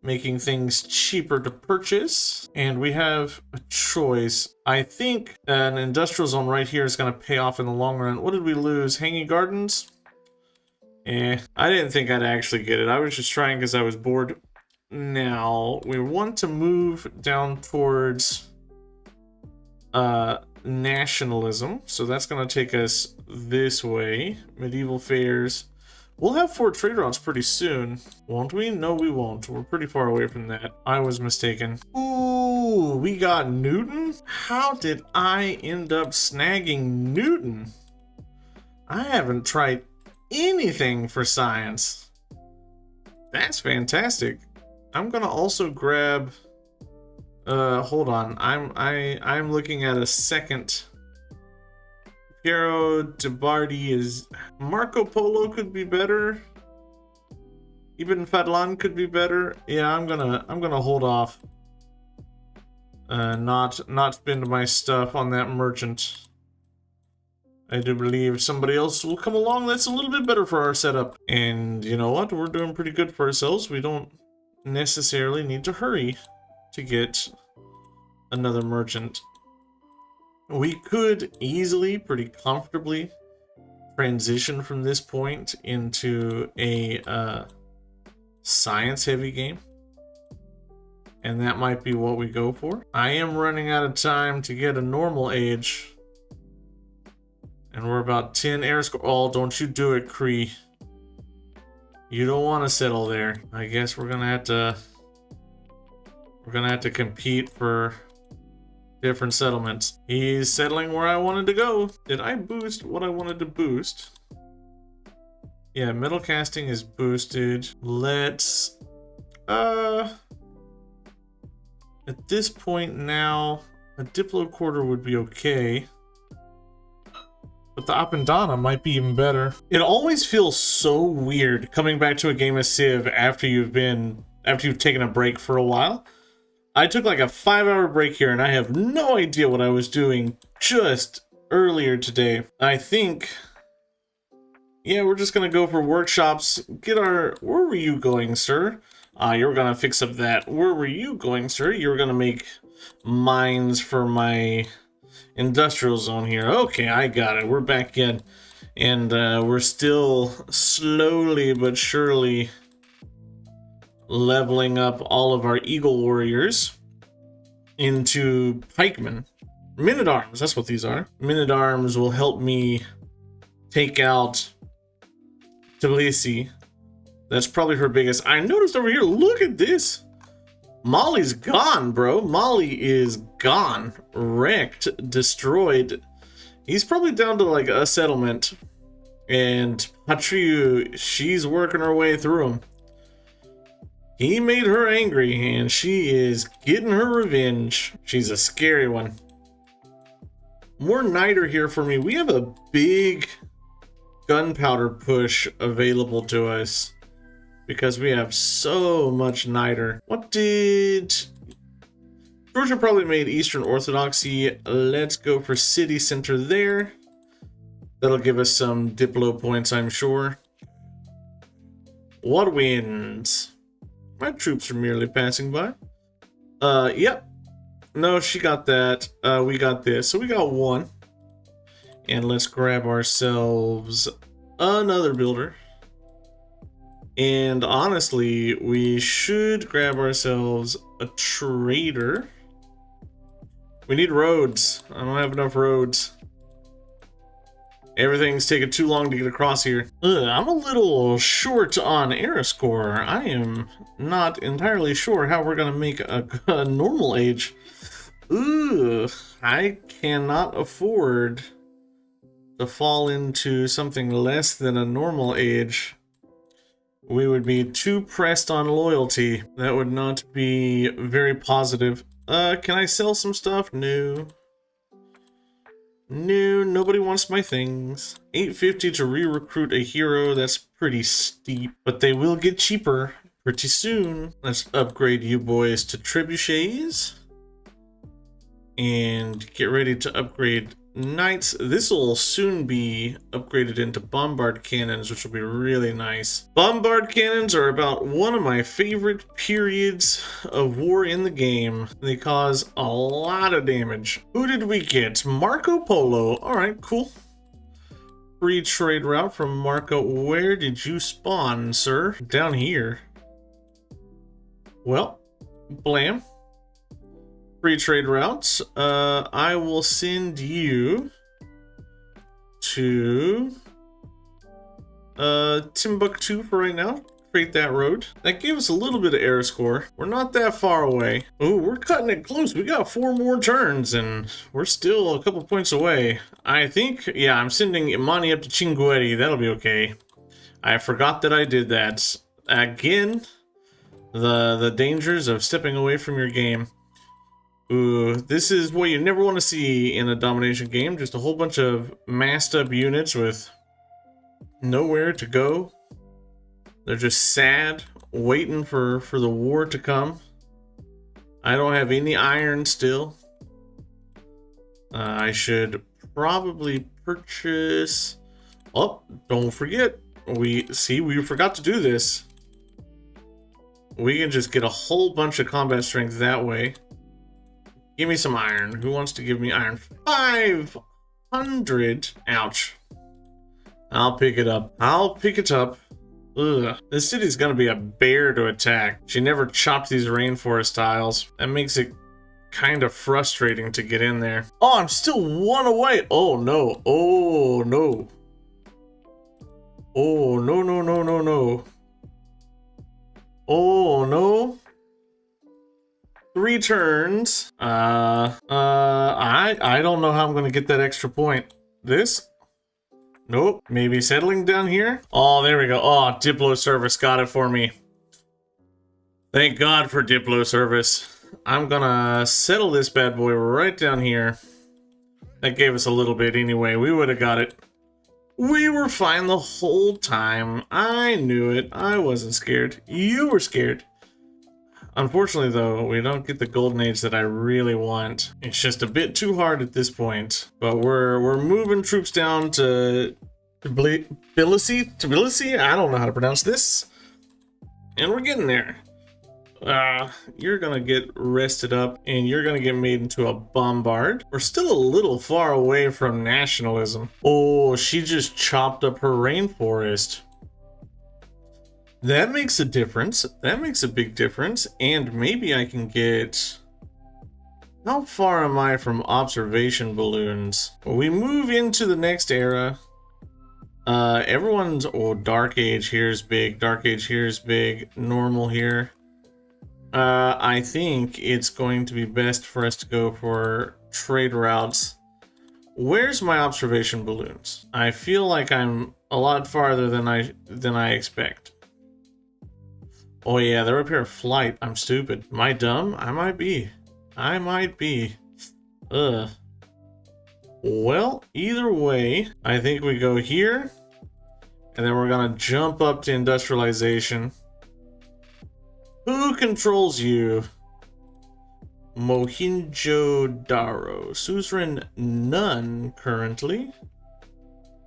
making things cheaper to purchase. And we have a choice. I think an industrial zone right here is going to pay off in the long run. What did we lose? Hanging Gardens? I didn't think I'd actually get it. I was just trying because I was bored. Now, we want to move down towards nationalism. So that's going to take us this way. Medieval fairs. We'll have 4 trade routes pretty soon, won't we? No, we won't. We're pretty far away from that. I was mistaken. Ooh, we got Newton? How did I end up snagging Newton? I haven't tried anything for science. That's fantastic. I'm gonna also grab... hold on. I'm looking at a second... Piero de Bardi is... Marco Polo could be better. Ibn Fadlan could be better. Yeah, I'm gonna hold off. Not spend my stuff on that merchant. I do believe somebody else will come along that's a little bit better for our setup. And you know what? We're doing pretty good for ourselves. We don't necessarily need to hurry to get another merchant. We could easily, pretty comfortably, transition from this point into a science-heavy game. And that might be what we go for. I am running out of time to get a normal age. And we're about 10 air score. Oh, don't you do it, Cree. You don't want to settle there. I guess we're gonna have to... We're gonna have to compete for... different settlements. He's settling where I wanted to go. Did I boost what I wanted to boost? Yeah, metal casting is boosted. Let's at this point now, a Diplo quarter would be okay. But the Appendana might be even better. It always feels so weird coming back to a game of Civ after you've taken a break for a while. I took like a 5-hour break here and I have no idea what I was doing just earlier today. I think, yeah, we're just gonna go for workshops. Where were you going, sir? You were gonna fix up that. Where were you going, sir? You were gonna make mines for my industrial zone here. Okay, I got it. We're back in. And we're still slowly but surely leveling up all of our eagle warriors into pikemen. Men-at-arms, that's what these are. Men-at-arms will help me take out Tbilisi. That's probably her biggest. I noticed over here, look at this. Mali's gone, bro. Mali is gone. Wrecked. Destroyed. He's probably down to like a settlement. And Patriu, she's working her way through him. He made her angry, and she is getting her revenge. She's a scary one. More niter here for me. We have a big gunpowder push available to us because we have so much niter. What did... Georgia probably made Eastern Orthodoxy. Let's go for city center there. That'll give us some Diplo points, I'm sure. What wins? My troops are merely passing by. Yep. No, she got that. We got this. So we got one. And let's grab ourselves another builder. And honestly, we should grab ourselves a trader. We need roads. I don't have enough roads. Everything's taking too long to get across here. I'm a little short on era score. I am not entirely sure how we're gonna make a normal age. I cannot afford to fall into something less than a normal age. We would be too pressed on loyalty. That would not be very positive. Can I sell some stuff? No. No, nobody wants my things. 850 to re-recruit a hero, that's pretty steep. But they will get cheaper pretty soon. Let's upgrade you boys to trebuchets. And get ready to upgrade knights. This will soon be upgraded into bombard cannons, which will be really nice. Bombard cannons are about one of my favorite periods of war in the game. They cause a lot of damage. Who did we get? Marco Polo. All right, cool. Free trade route from Marco. Where did you spawn, sir? Down here. Well, blam. Free trade routes. I will send you to Timbuktu for right now. Create that road. That gave us a little bit of air score. We're not that far away. Oh, we're cutting it close. We got 4 more turns and we're still a couple points away. I think, yeah, I'm sending Imani up to Chinguetti. That'll be okay. I forgot that I did that. Again, the dangers of stepping away from your game. Ooh, this is what you never want to see in a domination game. Just a whole bunch of massed up units with nowhere to go. They're just sad, waiting for the war to come. I don't have any iron still. I should probably purchase... Oh, don't forget. We forgot to do this. We can just get a whole bunch of combat strength that way. Give me some iron. Who wants to give me iron? 500. Ouch. I'll pick it up. I'll pick it up. Ugh. This city's gonna be a bear to attack. She never chopped these rainforest tiles. That makes it kind of frustrating to get in there. Oh, I'm still 1 away. Oh, no. Oh, no. Oh, no, no, no, no, no. Oh, no. 3 turns. I don't know how I'm gonna get that extra point. This? Nope. Maybe settling down here? Oh, there we go. Oh, Diplo service got it for me. Thank God for Diplo service. I'm gonna settle this bad boy right down here. That gave us a little bit anyway. We would have got it. We were fine the whole time. I knew it. I wasn't scared. You were scared. Unfortunately, though, we don't get the golden age that I really want. It's just a bit too hard at this point. But we're moving troops down to Tbilisi? I don't know how to pronounce this. And we're getting there. You're gonna get rested up and you're gonna get made into a bombard. We're still a little far away from nationalism. Oh, she just chopped up her rainforest. That makes a difference. That makes a big difference. And maybe I can get... How far am I from observation balloons? We move into the next era. Everyone's... Oh, Dark Age here is big. Dark Age here is big. Normal here. I think it's going to be best for us to go for trade routes. Where's my observation balloons? I feel like I'm a lot farther than I expect. Oh yeah, they're up here at flight. I'm stupid. Am I dumb? I might be. I might be. Well, either way, I think we go here, and then we're gonna jump up to industrialization. Who controls you? Mohenjo-daro. Suzerain none currently.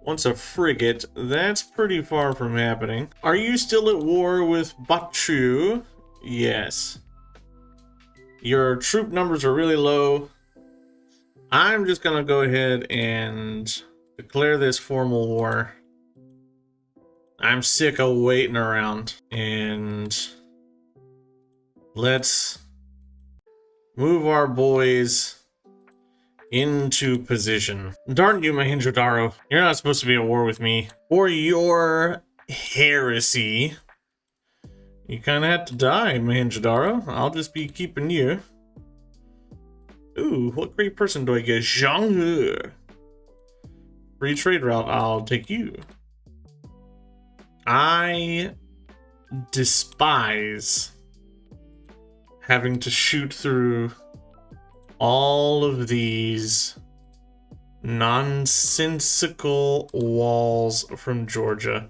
Wants a frigate. That's pretty far from happening. Are you still at war with Bachu? Yes. Your troop numbers are really low. I'm just gonna go ahead and declare this formal war. I'm sick of waiting around. And let's move our boys into position. Darn you, Mohenjo-daro. You're not supposed to be at war with me. For your heresy. You kind of have to die, Mohenjo-daro. I'll just be keeping you. Ooh, what great person do I get? Zhang He. Free trade route, I'll take you. I despise having to shoot through all of these nonsensical walls from Georgia.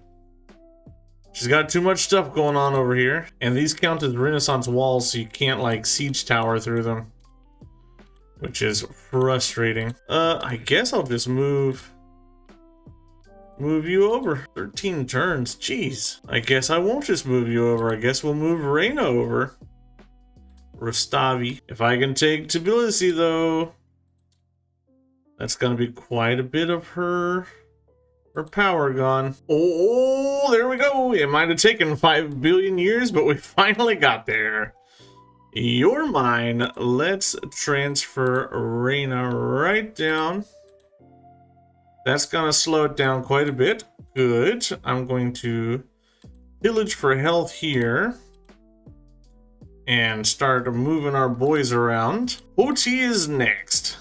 She's got too much stuff going on over here, and these count as Renaissance walls, so you can't like siege tower through them, which is frustrating. I guess I'll just move you over. 13 turns, jeez. I guess I won't just move you over. I guess we'll move Reina over. Rustavi. If I can take Tbilisi, though, that's gonna be quite a bit of her power gone. Oh, there we go. It might have taken 5 billion years, but we finally got there. You're mine. Let's transfer Reina right down. That's gonna slow it down quite a bit. Good. I'm going to pillage for health here and start moving our boys around. OT is next.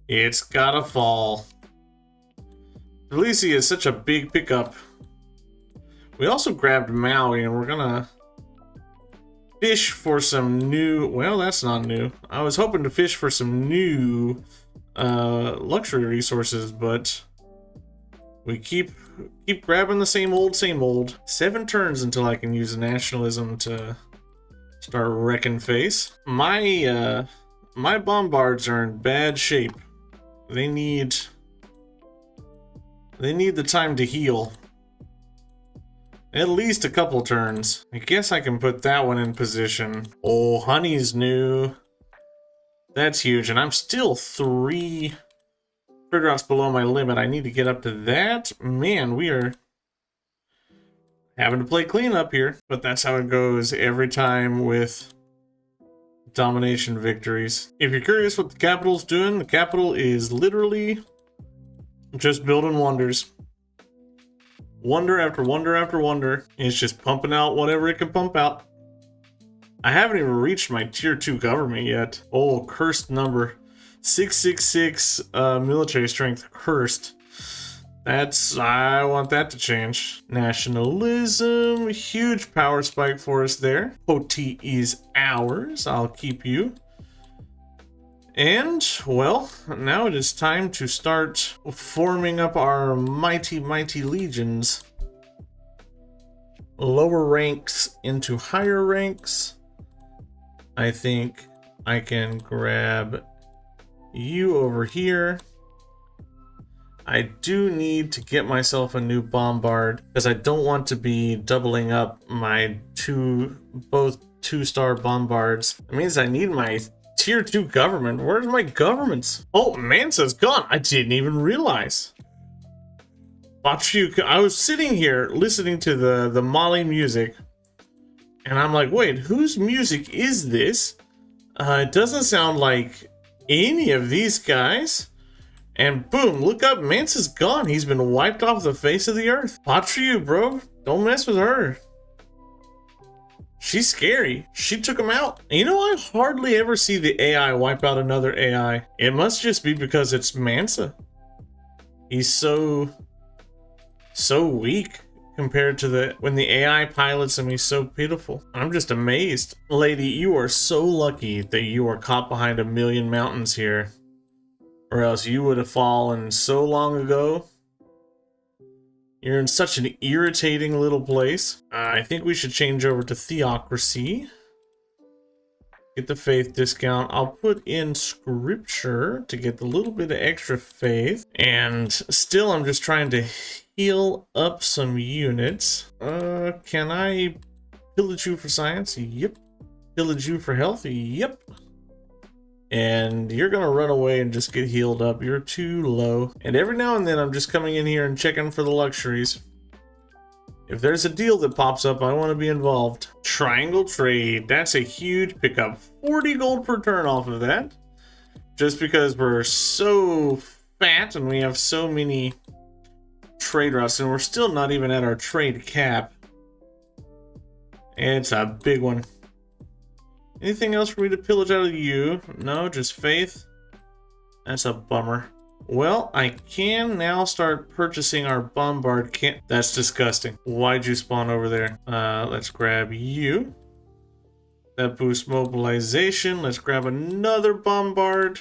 It's gotta fall. Tbilisi is such a big pickup. We also grabbed Maui, and we're gonna fish for some new... Well, that's not new. I was hoping to fish for some new luxury resources, but we keep grabbing the same old, same old. 7 turns until I can use nationalism to start wrecking face. My bombards are in bad shape. They need the time to heal. At least a couple turns. I guess I can put that one in position. Oh, honey's new. That's huge, and I'm still 3 trade routes below my limit. I need to get up to that. Man, we are having to play cleanup here, but that's how it goes every time with domination victories. If you're curious what the capital's doing, the capital is literally just building wonders. Wonder after wonder after wonder. It's just pumping out whatever it can pump out. I haven't even reached my tier 2 government yet. Oh, cursed number. 666 military strength. Cursed. I want that to change. Nationalism. Huge power spike for us there. OT is ours. I'll keep you. And, well, now it is time to start forming up our mighty, mighty legions. Lower ranks into higher ranks. I think I can grab you over here. I do need to get myself a new bombard because I don't want to be doubling up my both 2-star bombards. It means I need my tier 2 government. Where's my governments? Oh, Mansa's gone. I didn't even realize. I was sitting here listening to the Mali music, and I'm like, wait, whose music is this? It doesn't sound like any of these guys. And boom, look up, Mansa's gone. He's been wiped off the face of the earth. Watch for you, bro. Don't mess with her. She's scary. She took him out. And you know, I hardly ever see the AI wipe out another AI. It must just be because it's Mansa. He's so weak compared to when the AI pilots him. He's so pitiful. I'm just amazed. Lady, you are so lucky that you are caught behind a million mountains here. Or else you would have fallen so long ago. You're in such an irritating little place. I think we should change over to theocracy. Get the faith discount. I'll put in scripture to get a little bit of extra faith. And still, I'm just trying to heal up some units. Can I pillage you for science? Yep. Pillage you for health? Yep. And you're gonna run away and just get healed up. You're too low. And every now and then I'm just coming in here and checking for the luxuries. If there's a deal that pops up, I want to be involved. Triangle trade. That's a huge pickup. 40 gold per turn off of that. Just because we're so fat and we have so many trade routes, and we're still not even at our trade cap. It's a big one. Anything else for me to pillage out of you? No, just faith. That's a bummer. Well, I can now start purchasing our bombard. That's disgusting. Why'd you spawn over there? Let's grab you. That boosts mobilization. Let's grab another bombard.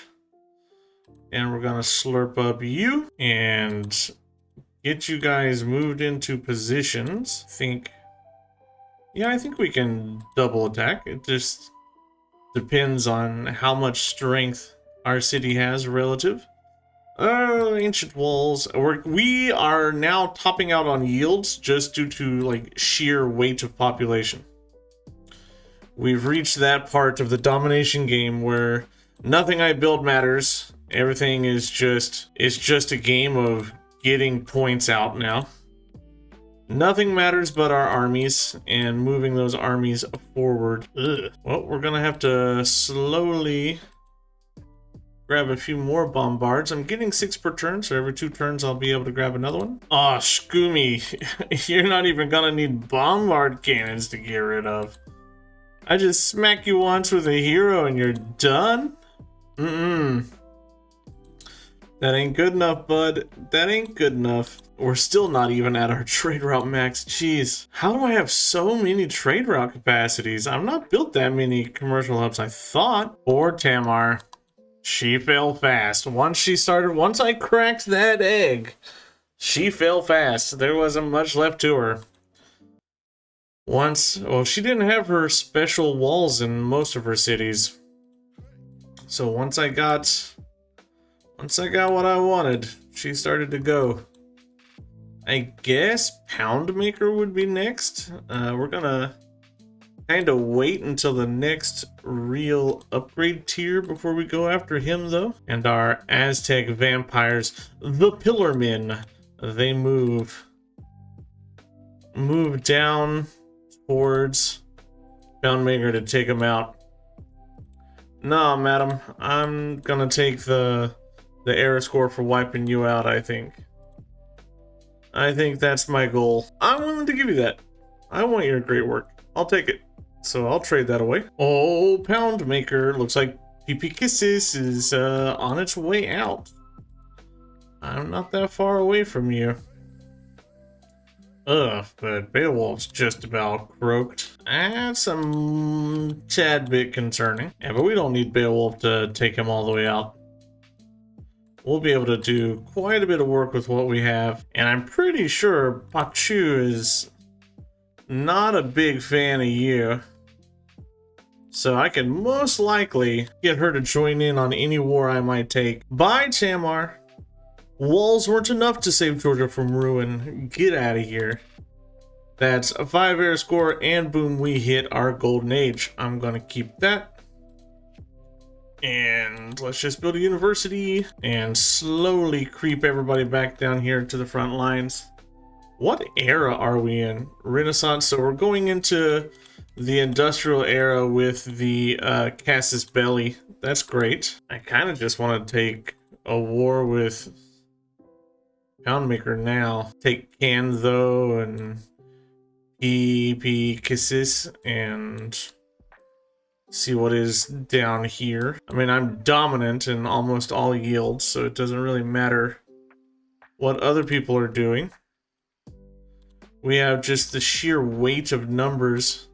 And we're gonna slurp up you and get you guys moved into positions. Yeah, I think we can double attack. It just depends on how much strength our city has relative. Ancient walls. We are now topping out on yields just due to like sheer weight of population. We've reached that part of the domination game where nothing I build matters. Everything is just a game of getting points out now. Nothing matters but our armies and moving those armies forward. Ugh. Well, we're gonna have to slowly grab a few more bombards. I'm getting 6 per turn, so every 2 turns I'll be able to grab another one. Aw, Scoomy, you're not even gonna need bombard cannons to get rid of. I just smack you once with a hero and you're done? That ain't good enough, bud. That ain't good enough. We're still not even at our trade route max. Jeez. How do I have so many trade route capacities? I'm not built that many commercial hubs, I thought. Poor Tamar. She fell fast. Once I cracked that egg, she fell fast. There wasn't much left to her. Well, she didn't have her special walls in most of her cities. So once I got what I wanted, she started to go. I guess Poundmaker would be next. We're gonna kind of wait until the next real upgrade tier before we go after him, though. And our Aztec vampires, the Pillarmen, they move down towards Poundmaker to take him out. No, madam, I'm gonna take the era score for wiping you out, I think. I think that's my goal. I'm willing to give you that. I want your great work. I'll take it. So I'll trade that away. Oh, Poundmaker. Looks like PP Kisses is on its way out. I'm not that far away from you. But Beowulf's just about croaked. That's a tad bit concerning. Yeah, but we don't need Beowulf to take him all the way out. We'll be able to do quite a bit of work with what we have. And I'm pretty sure Pachu is not a big fan of you. So I can most likely get her to join in on any war I might take. Bye, Tamar. Walls weren't enough to save Georgia from ruin. Get out of here. That's a 5 air score, and boom, we hit our golden age. I'm gonna keep that. And let's just build a university and slowly creep everybody back down here to the front lines. What era are we in? Renaissance. So we're going into the industrial era with the Casus Belli. That's great. I kind of just want to take a war with Poundmaker now. Take Cantho and P Cassis and see what is down here. I mean, I'm dominant in almost all yields, so it doesn't really matter what other people are doing. We have just the sheer weight of numbers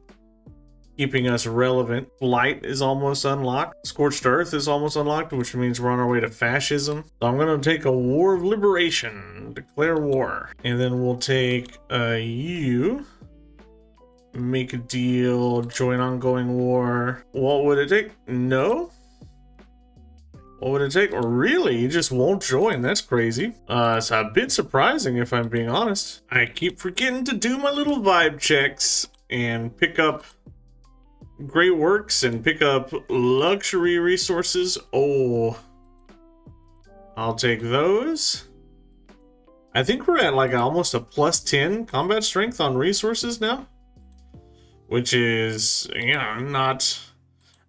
keeping us relevant. Light is almost unlocked. Scorched Earth is almost unlocked, which means we're on our way to fascism. So I'm going to take a War of Liberation. Declare war. And then we'll take you. Make a deal. Join ongoing war. What would it take? No? What would it take? Really? You just won't join. That's crazy. It's a bit surprising if I'm being honest. I keep forgetting to do my little vibe checks and pick up great works and pick up luxury resources. Oh, I'll take those. I think we're at like almost a +10 combat strength on resources now, which is, yeah, not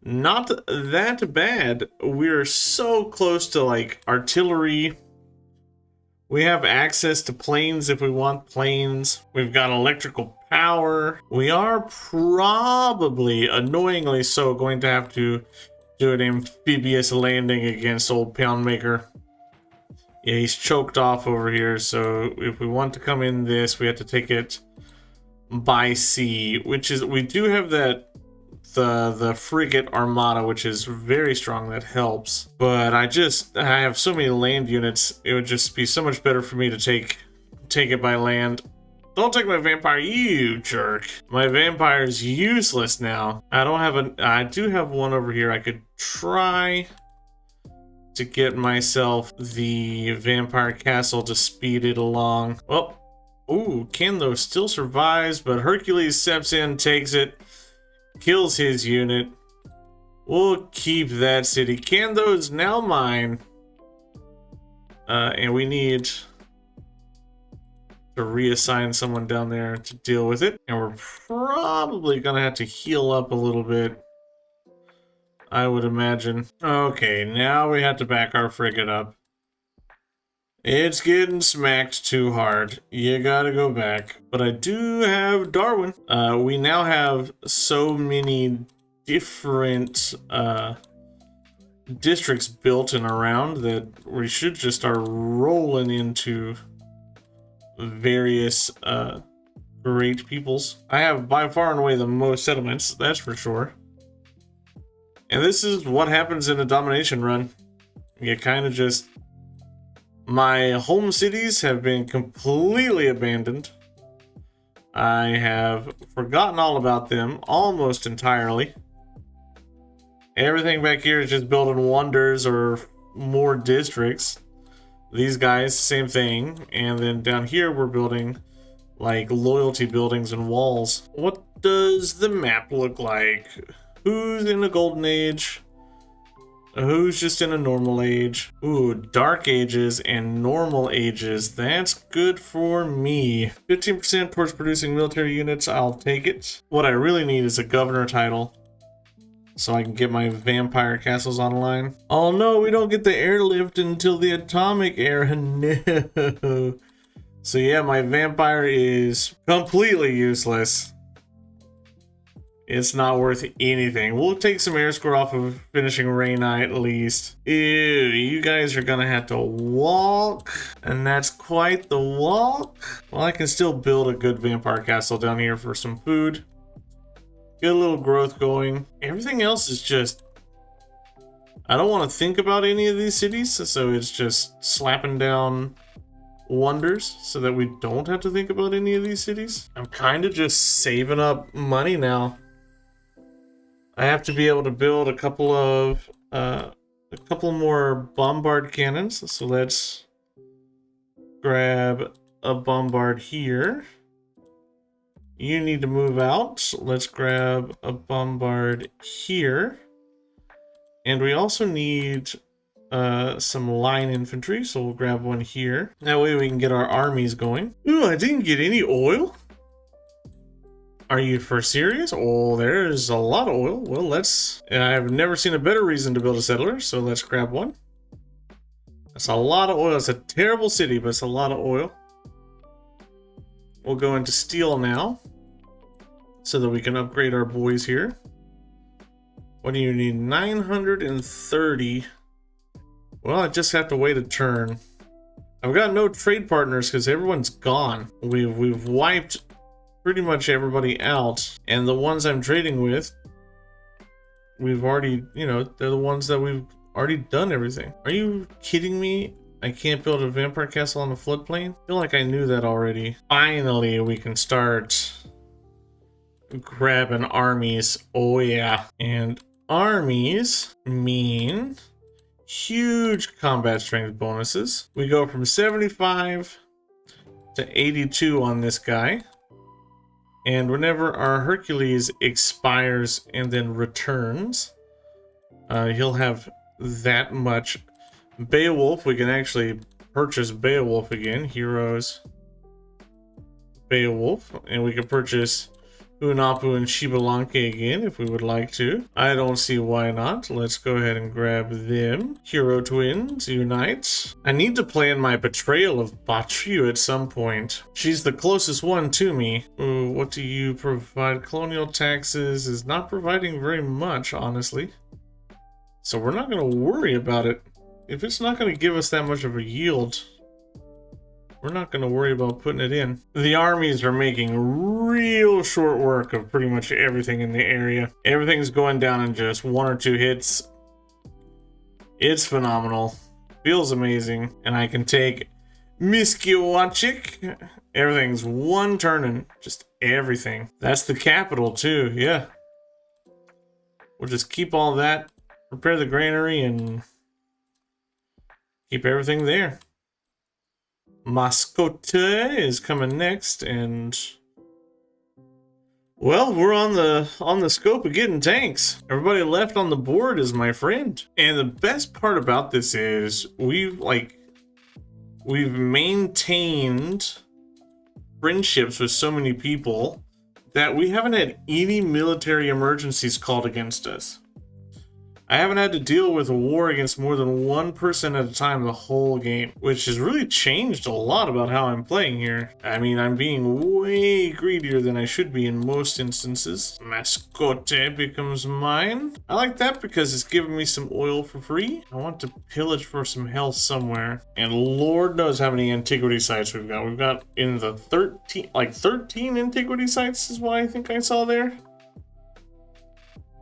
that bad. We're so close to like artillery. We have access to planes if we want planes. We've got electrical power. We are probably, annoyingly so, going to have to do an amphibious landing against old Poundmaker. Yeah, he's choked off over here, so if we want to come in this, we have to take it by sea, which is, we do have that the frigate armada, which is very strong. That helps, but I have so many land units. It would just be so much better for me to take it by land. Don't take my vampire, you jerk. My vampire is useless now. I do have one over here. I could try to get myself the vampire castle to speed it along. Well, ooh, Cantho still survives, but Hercules steps in, takes it, kills his unit. We'll keep that city. Cantho is now mine. And we need to reassign someone down there to deal with it. And we're probably gonna have to heal up a little bit, I would imagine. Okay, now we have to back our frigate up. It's getting smacked too hard. You gotta go back. But I do have Darwin. We now have so many different districts built and around that we should just start rolling into various great peoples. I have by far and away the most settlements, that's for sure. And this is what happens in a domination run. You kind of just... My home cities have been completely abandoned. I have forgotten all about them almost entirely. Everything back here is just building wonders or more districts. These guys, same thing. And then down here we're building like loyalty buildings and walls. What does the map look like? Who's in a golden age? Who's just in a normal age? Ooh, dark ages and normal ages. That's good for me. 15% towards producing military units. I'll take it. What I really need is a governor title, so I can get my vampire castles online. Oh no, we don't get the airlift until the atomic era. No. So yeah, my vampire is completely useless. It's not worth anything. We'll take some air score off of finishing Reyna at least. Ew, you guys are gonna have to walk, and that's quite the walk. Well, I can still build a good vampire castle down here for some food. Get a little growth going. Everything else is just... I don't want to think about any of these cities, so it's just slapping down wonders so that we don't have to think about any of these cities. I'm kind of just saving up money now. I have to be able to build a couple more bombard cannons. So let's grab a bombard here. You need to move out. Let's grab a bombard here. And we also need some line infantry, so we'll grab one here. That way we can get our armies going. Ooh, I didn't get any oil. Are you for serious? Oh, there's a lot of oil. Well, let's... I've never seen a better reason to build a settler, so let's grab one. That's a lot of oil. It's a terrible city, but it's a lot of oil. We'll go into steel now, so that we can upgrade our boys here. What do you need? 930. Well, I just have to wait a turn. I've got no trade partners because everyone's gone. We've wiped pretty much everybody out, and the ones I'm trading with, we've already, you know, they're the ones that we've already done everything. Are you kidding me? I can't build a vampire castle on the floodplain? I feel like I knew that already. Finally, we can start grabbing armies. Oh yeah. And armies mean huge combat strength bonuses. We go from 75 to 82 on this guy. And whenever our Hercules expires and then returns, he'll have that much. Beowulf, we can actually purchase Beowulf again. Heroes, Beowulf. And we can purchase Unapu and Shibalanke again if we would like to. I don't see why not. Let's go ahead and grab them. Hero Twins, unite. I need to plan my betrayal of Batriu at some point. She's the closest one to me. Ooh, what do you provide? Colonial taxes is not providing very much, honestly. So we're not going to worry about it. If it's not going to give us that much of a yield, we're not going to worry about putting it in. The armies are making real short work of pretty much everything in the area. Everything's going down in just 1 or 2 hits. It's phenomenal. Feels amazing. And I can take Miskiwachik. Everything's one turning. Just everything. That's the capital too, yeah. We'll just keep all that. Prepare the granary and keep everything there. Mascote is coming next, and well, we're on the scope of getting tanks. Everybody left on the board is my friend. And the best part about this is we've maintained friendships with so many people that we haven't had any military emergencies called against us. I haven't had to deal with a war against more than one person at a time the whole game, which has really changed a lot about how I'm playing here. I mean, I'm being way greedier than I should be in most instances. Mascote becomes mine. I like that because it's giving me some oil for free. I want to pillage for some health somewhere. And Lord knows how many antiquity sites we've got. We've got in the 13 antiquity sites is what I think I saw there.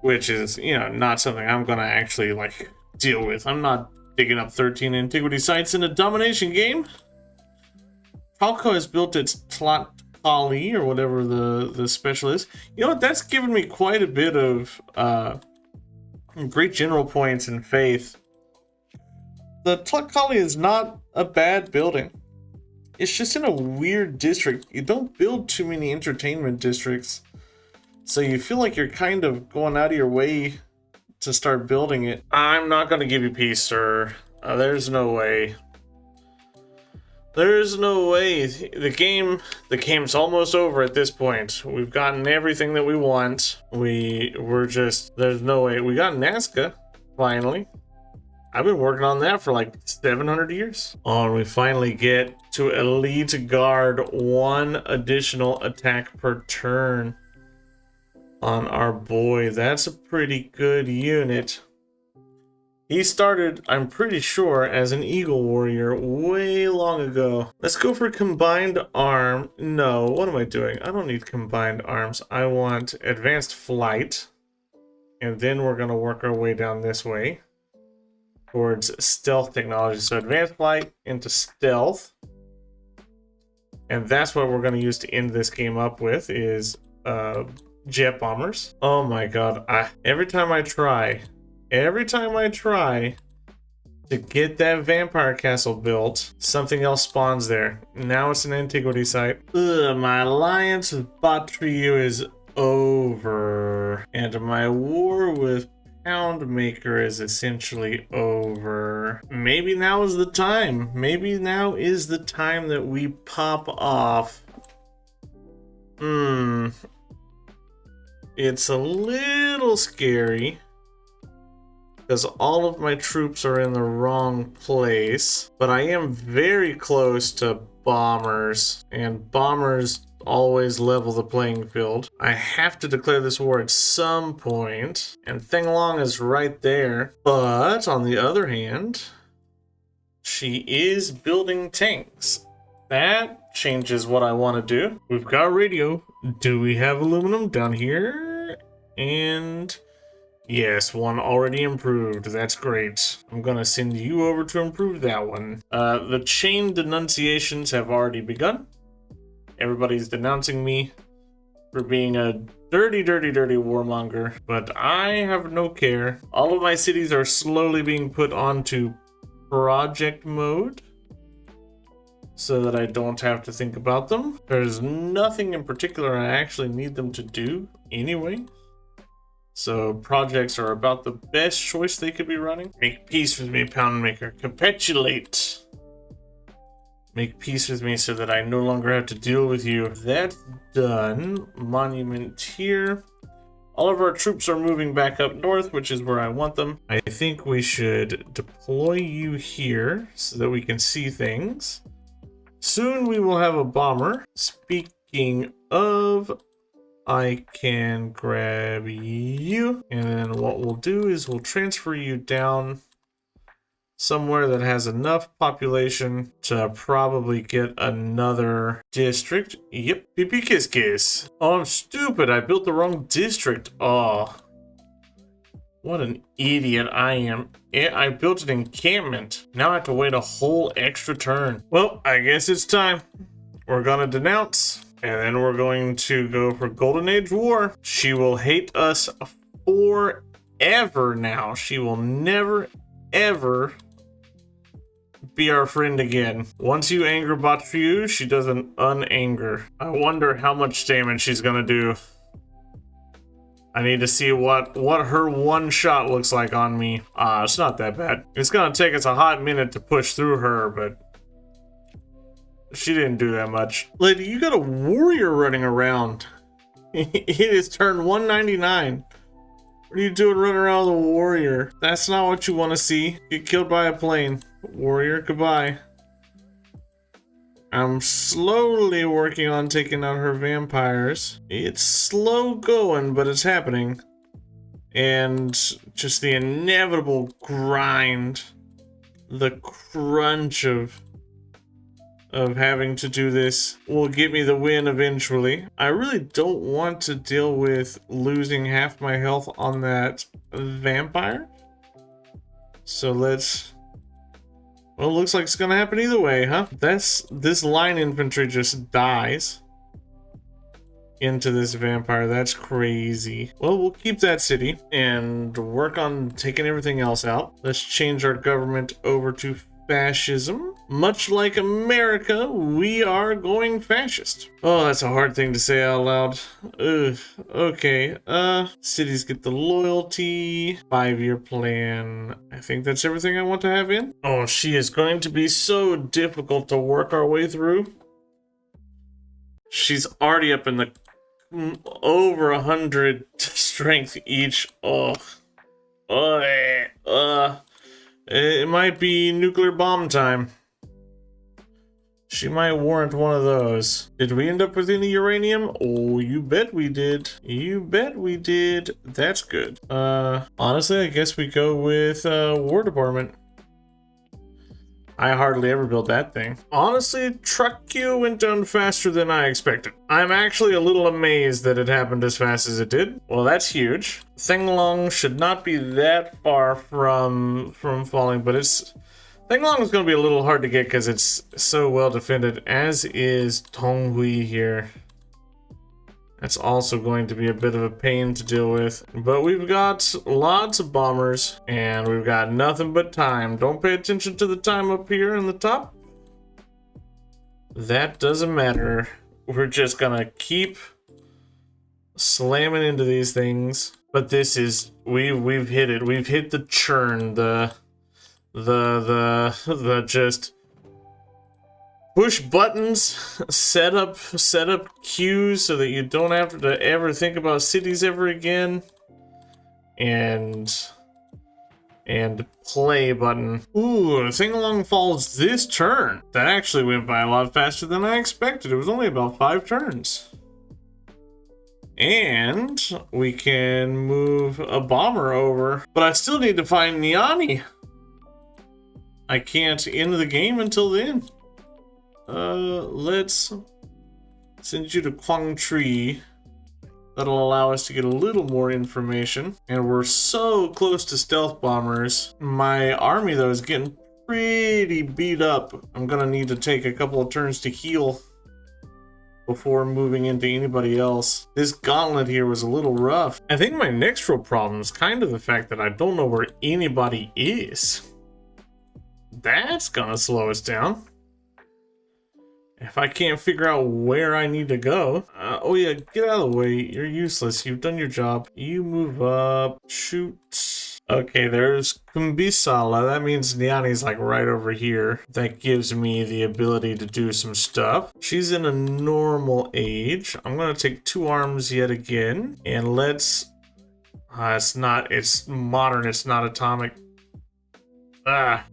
Which is, you know, not something I'm gonna actually like deal with. I'm not digging up 13 antiquity sites in a domination game. Falco has built its Tlatkali or whatever the special is. You know what? That's given me quite a bit of great general points and faith. The Tlatkali is not a bad building. It's just in a weird district. You don't build too many entertainment districts. So you feel like you're kind of going out of your way to start building it. I'm not going to give you peace, sir. There's no way. There's no way. The game's almost over at this point. We've gotten everything that we want. There's no way. We got Nazca, finally. I've been working on that for like 700 years. Oh, and we finally get to Elite Guard 1 additional attack per turn. on our boy. That's a pretty good unit. He started, I'm pretty sure, as an Eagle Warrior way long ago. Let's go for Combined Arm. No, what am I doing? I don't need Combined Arms. I want Advanced Flight. And then we're going to work our way down this way towards Stealth Technology. So Advanced Flight into Stealth. And that's what we're going to use to end this game up with is jet bombers. Oh my god. Every time I try to get that vampire castle built, something else spawns there. Now it's an antiquity site. Ugh, my alliance with Batriu is over. And my war with Poundmaker is essentially over. Maybe now is the time. Maybe now is the time that we pop off. It's a little scary, because all of my troops are in the wrong place, but I am very close to bombers, and bombers always level the playing field. I have to declare this war at some point, and Thenglong is right there, but on the other hand, she is building tanks. That changes what I want to do. We've got radio. Do we have aluminum down here? And yes, one already improved. That's great. I'm gonna send you over to improve that one. The chain denunciations have already begun. Everybody's denouncing me for being a dirty, dirty, dirty warmonger, but I have no care. All of my cities are slowly being put onto project mode so that I don't have to think about them. There's nothing in particular I actually need them to do anyway. So projects are about the best choice they could be running. Make peace with me, Poundmaker. Capitulate. Make peace with me so that I no longer have to deal with you. That's done. Monument here. All of our troops are moving back up north, which is where I want them. I think we should deploy you here so that we can see things. Soon we will have a bomber. Speaking of, I can grab you, and then what we'll do is we'll transfer you down somewhere that has enough population to probably get another district. Yep, pee kiss kiss. Oh, I'm stupid. I built the wrong district. Oh, what an idiot I am. I built an encampment. Now I have to wait a whole extra turn. Well, I guess it's time. We're gonna denounce. And then we're going to go for Golden Age War. She will hate us forever now. She will never, ever be our friend again. Once you anger Batriu, she does an unanger. I wonder how much damage she's gonna do. I need to see what her one shot looks like on me. It's not that bad. It's gonna take us a hot minute to push through her, but she didn't do that much. Lady, you got a warrior running around. It is turn 199. What are you doing running around with a warrior? That's not what you want to see. Get killed by a plane. Warrior, goodbye. I'm slowly working on taking out her vampires. It's slow going, but it's happening. And just the inevitable grind. The crunch of having to do this will get me the win eventually. I really don't want to deal with losing half my health on that vampire. So let's... Well, it looks like it's gonna happen either way, huh? This line infantry just dies into this vampire. That's crazy. Well, we'll keep that city and work on taking everything else out. Let's change our government over to fascism. Much like America, we are going fascist. Oh, that's a hard thing to say out loud. Ugh. Okay. Cities get the loyalty. 5-year plan. I think that's everything I want to have in. Oh, she is going to be so difficult to work our way through. She's already up in the over 100 strength each. Oh. It might be nuclear bomb time. She might warrant one of those. Did we end up with any uranium? Oh, you bet we did. You bet we did. That's good. Honestly, I guess we go with War Department. I hardly ever built that thing. Honestly, truck queue went down faster than I expected. I'm actually a little amazed that it happened as fast as it did. Well, that's huge. Thenglong should not be that far from falling, but Thenglong is going to be a little hard to get because it's so well defended, as is Tonghui here. That's also going to be a bit of a pain to deal with. But we've got lots of bombers, and we've got nothing but time. Don't pay attention to the time up here in the top. That doesn't matter. We're just gonna keep slamming into these things. But this is, we've hit it. We've hit the churn, the just push buttons, set up queues so that you don't have to ever think about cities ever again, and play button. Ooh, Sing-Along Falls this turn. That actually went by a lot faster than I expected. It was only about 5 turns. And we can move a bomber over, but I still need to find Niani. I can't end the game until then. Let's send you to Quangtree. That'll allow us to get a little more information. And we're so close to stealth bombers. My army, though, is getting pretty beat up. I'm gonna need to take a couple of turns to heal before moving into anybody else. This gauntlet here was a little rough. I think my next real problem is kind of the fact that I don't know where anybody is. That's gonna slow us down. If I can't figure out where I need to go. Oh yeah, get out of the way. You're useless. You've done your job. You move up. Shoot. Okay, there's Kumbisala. That means Niani's like right over here. That gives me the ability to do some stuff. She's in a normal age. I'm gonna take 2 arms yet again. And let's... it's modern, it's not atomic.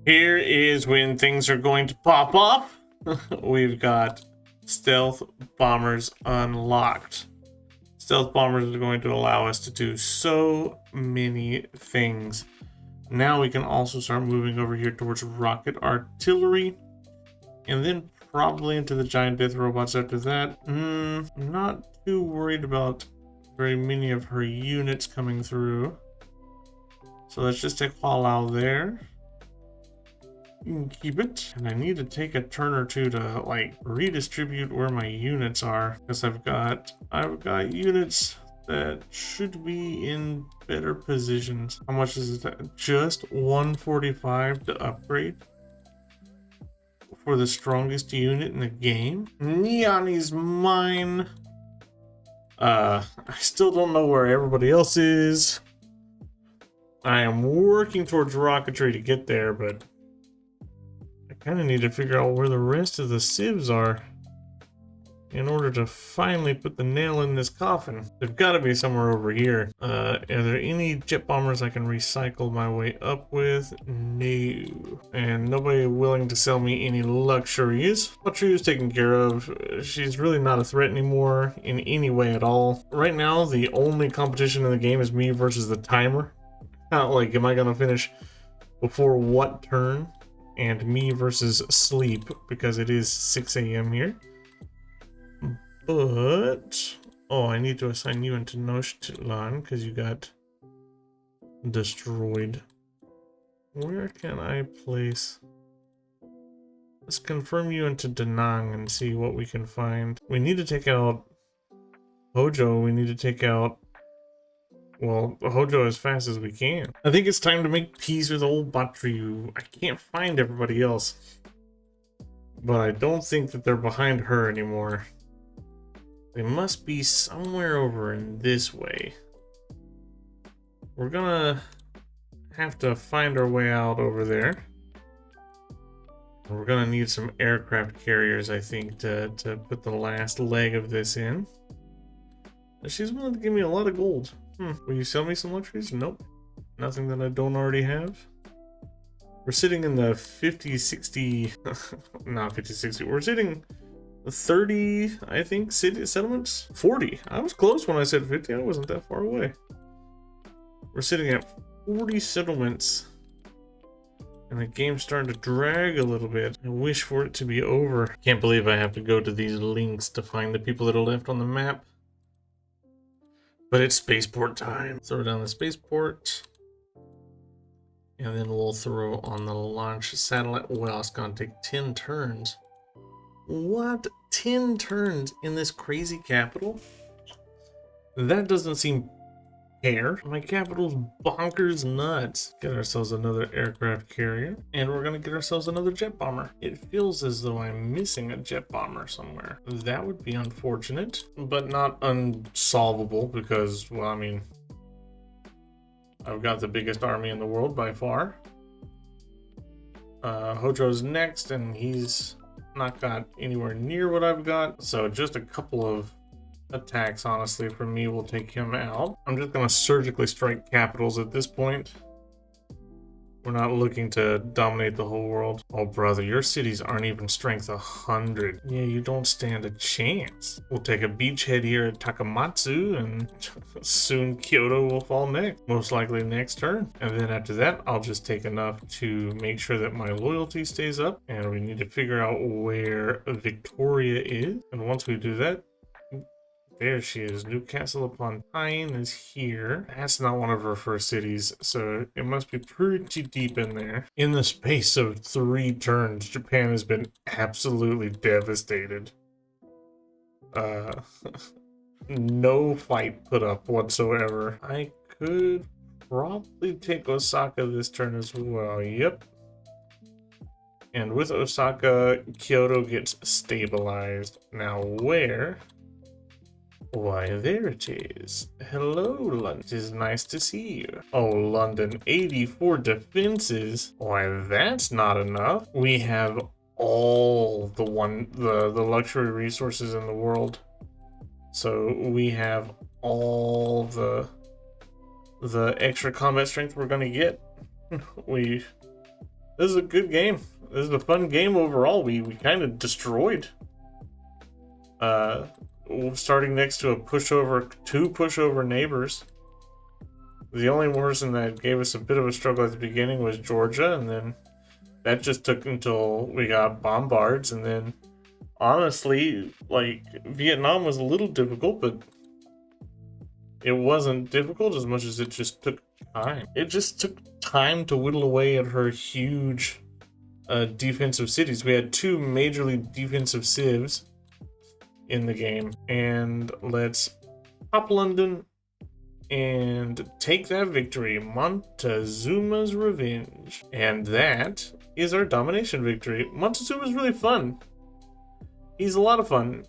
Here is when things are going to pop off. We've got stealth bombers unlocked. Stealth bombers are going to allow us to do so many things. Now we can also start moving over here towards rocket artillery, and then probably into the giant death robots after that. I'm not too worried about very many of her units coming through. So let's just take Fallout there. You can keep it, and I need to take a turn or two to like redistribute where my units are, because I've got units that should be in better positions. How much is it? Just 145 to upgrade for the strongest unit in the game. Niani's mine. I still don't know where everybody else is. I am working towards rocketry to get there, but I kind of need to figure out where the rest of the civs are in order to finally put the nail in this coffin. They've got to be somewhere over here. Are there any jet bombers I can recycle my way up with? No. And nobody willing to sell me any luxuries. Luxury is taken care of. She's really not a threat anymore in any way at all. Right now, the only competition in the game is me versus the timer. Not like, am I going to finish before what turn? And me versus sleep, because it is 6 a.m. here. But, oh, I need to assign you into Nochtlan because you got destroyed. Where can I place? Let's confirm you into Danang and see what we can find. We need to take out Hojo. We need to take out, well, Hojo as fast as we can. I think it's time to make peace with old Batriu. I can't find everybody else, but I don't think that they're behind her anymore. They must be somewhere over in this way. We're gonna have to find our way out over there. And we're gonna need some aircraft carriers, I think, to put the last leg of this in. She's willing to give me a lot of gold. Will you sell me some luxuries? Nope. Nothing that I don't already have. We're sitting in the 50, 60, not 50, 60. We're sitting 30, I think, city settlements. 40. I was close when I said 50. I wasn't that far away. We're sitting at 40 settlements. And the game's starting to drag a little bit. I wish for it to be over. Can't believe I have to go to these links to find the people that are left on the map. But it's spaceport time. Throw down the spaceport. And then we'll throw on the launch satellite. Well, it's gonna take 10 turns. What? 10 turns in this crazy capital? That doesn't seem fair. My capital's bonkers nuts. Get ourselves another aircraft carrier. And we're gonna get ourselves another jet bomber. It feels as though I'm missing a jet bomber somewhere. That would be unfortunate, but not unsolvable because, well, I mean, I've got the biggest army in the world by far. Hojo's next, and he's not got anywhere near what I've got. So just a couple of attacks, honestly, from me will take him out. I'm just gonna surgically strike capitals at this point. We're not looking to dominate the whole world. Oh, brother, your cities aren't even strength 100. Yeah, you don't stand a chance. We'll take a beachhead here at Takamatsu, and soon Kyoto will fall next. Most likely next turn. And then after that, I'll just take enough to make sure that my loyalty stays up. And we need to figure out where Victoria is. And once we do that, there she is. Newcastle upon Tyne is here. That's not one of her first cities, so it must be pretty deep in there. In the space of 3 turns, Japan has been absolutely devastated. No fight put up whatsoever. I could probably take Osaka this turn as well. Yep. And with Osaka, Kyoto gets stabilized. Now where? Why, there it is. Hello, London. It is nice to see you. Oh, London, 84 defenses. Why, that's not enough. We have all the luxury resources in the world. So we have all the extra combat strength we're gonna get. This is a good game. This is a fun game overall. We kind of destroyed. Starting next to two pushover neighbors. The only person that gave us a bit of a struggle at the beginning was Georgia, and then that just took until we got bombards, and then honestly, like, Vietnam was a little difficult, but it wasn't difficult as much as it just took time. It just took time to whittle away at her huge defensive cities. We had 2 majorly defensive civs in the game, and let's pop London and take that victory. Montezuma's revenge. And that is our domination victory. Montezuma's really fun. He's a lot of fun.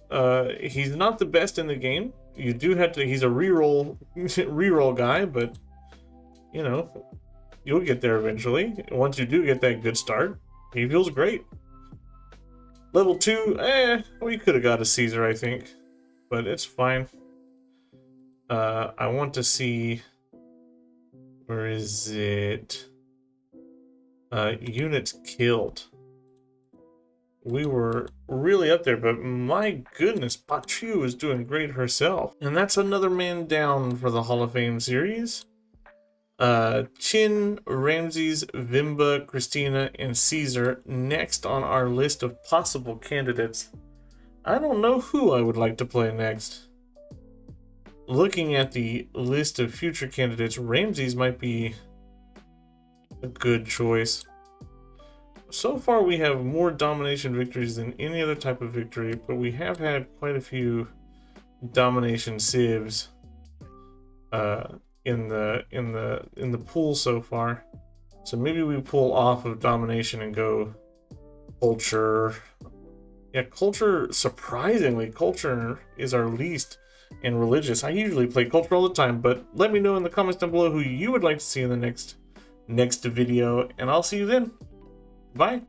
He's not the best in the game. You do have to, he's a reroll guy, but you know, you'll get there eventually. Once you do get that good start, he feels great. Level 2, we could have got a Caesar, I think, but it's fine. I want to see, where is it? Units killed. We were really up there, but my goodness, Pachu is doing great herself. And that's another man down for the Hall of Fame series. Chin, Ramses, Vimba, Christina, and Caesar next on our list of possible candidates. I don't know who I would like to play next. Looking at the list of future candidates, Ramses might be a good choice. So far we have more domination victories than any other type of victory, but we have had quite a few domination civs in the pool so far. So maybe we pull off of domination and go culture. Yeah, culture, surprisingly, culture is our least, and religious. I usually play culture all the time, but let me know in the comments down below who you would like to see in the next video, and I'll see you then. Bye.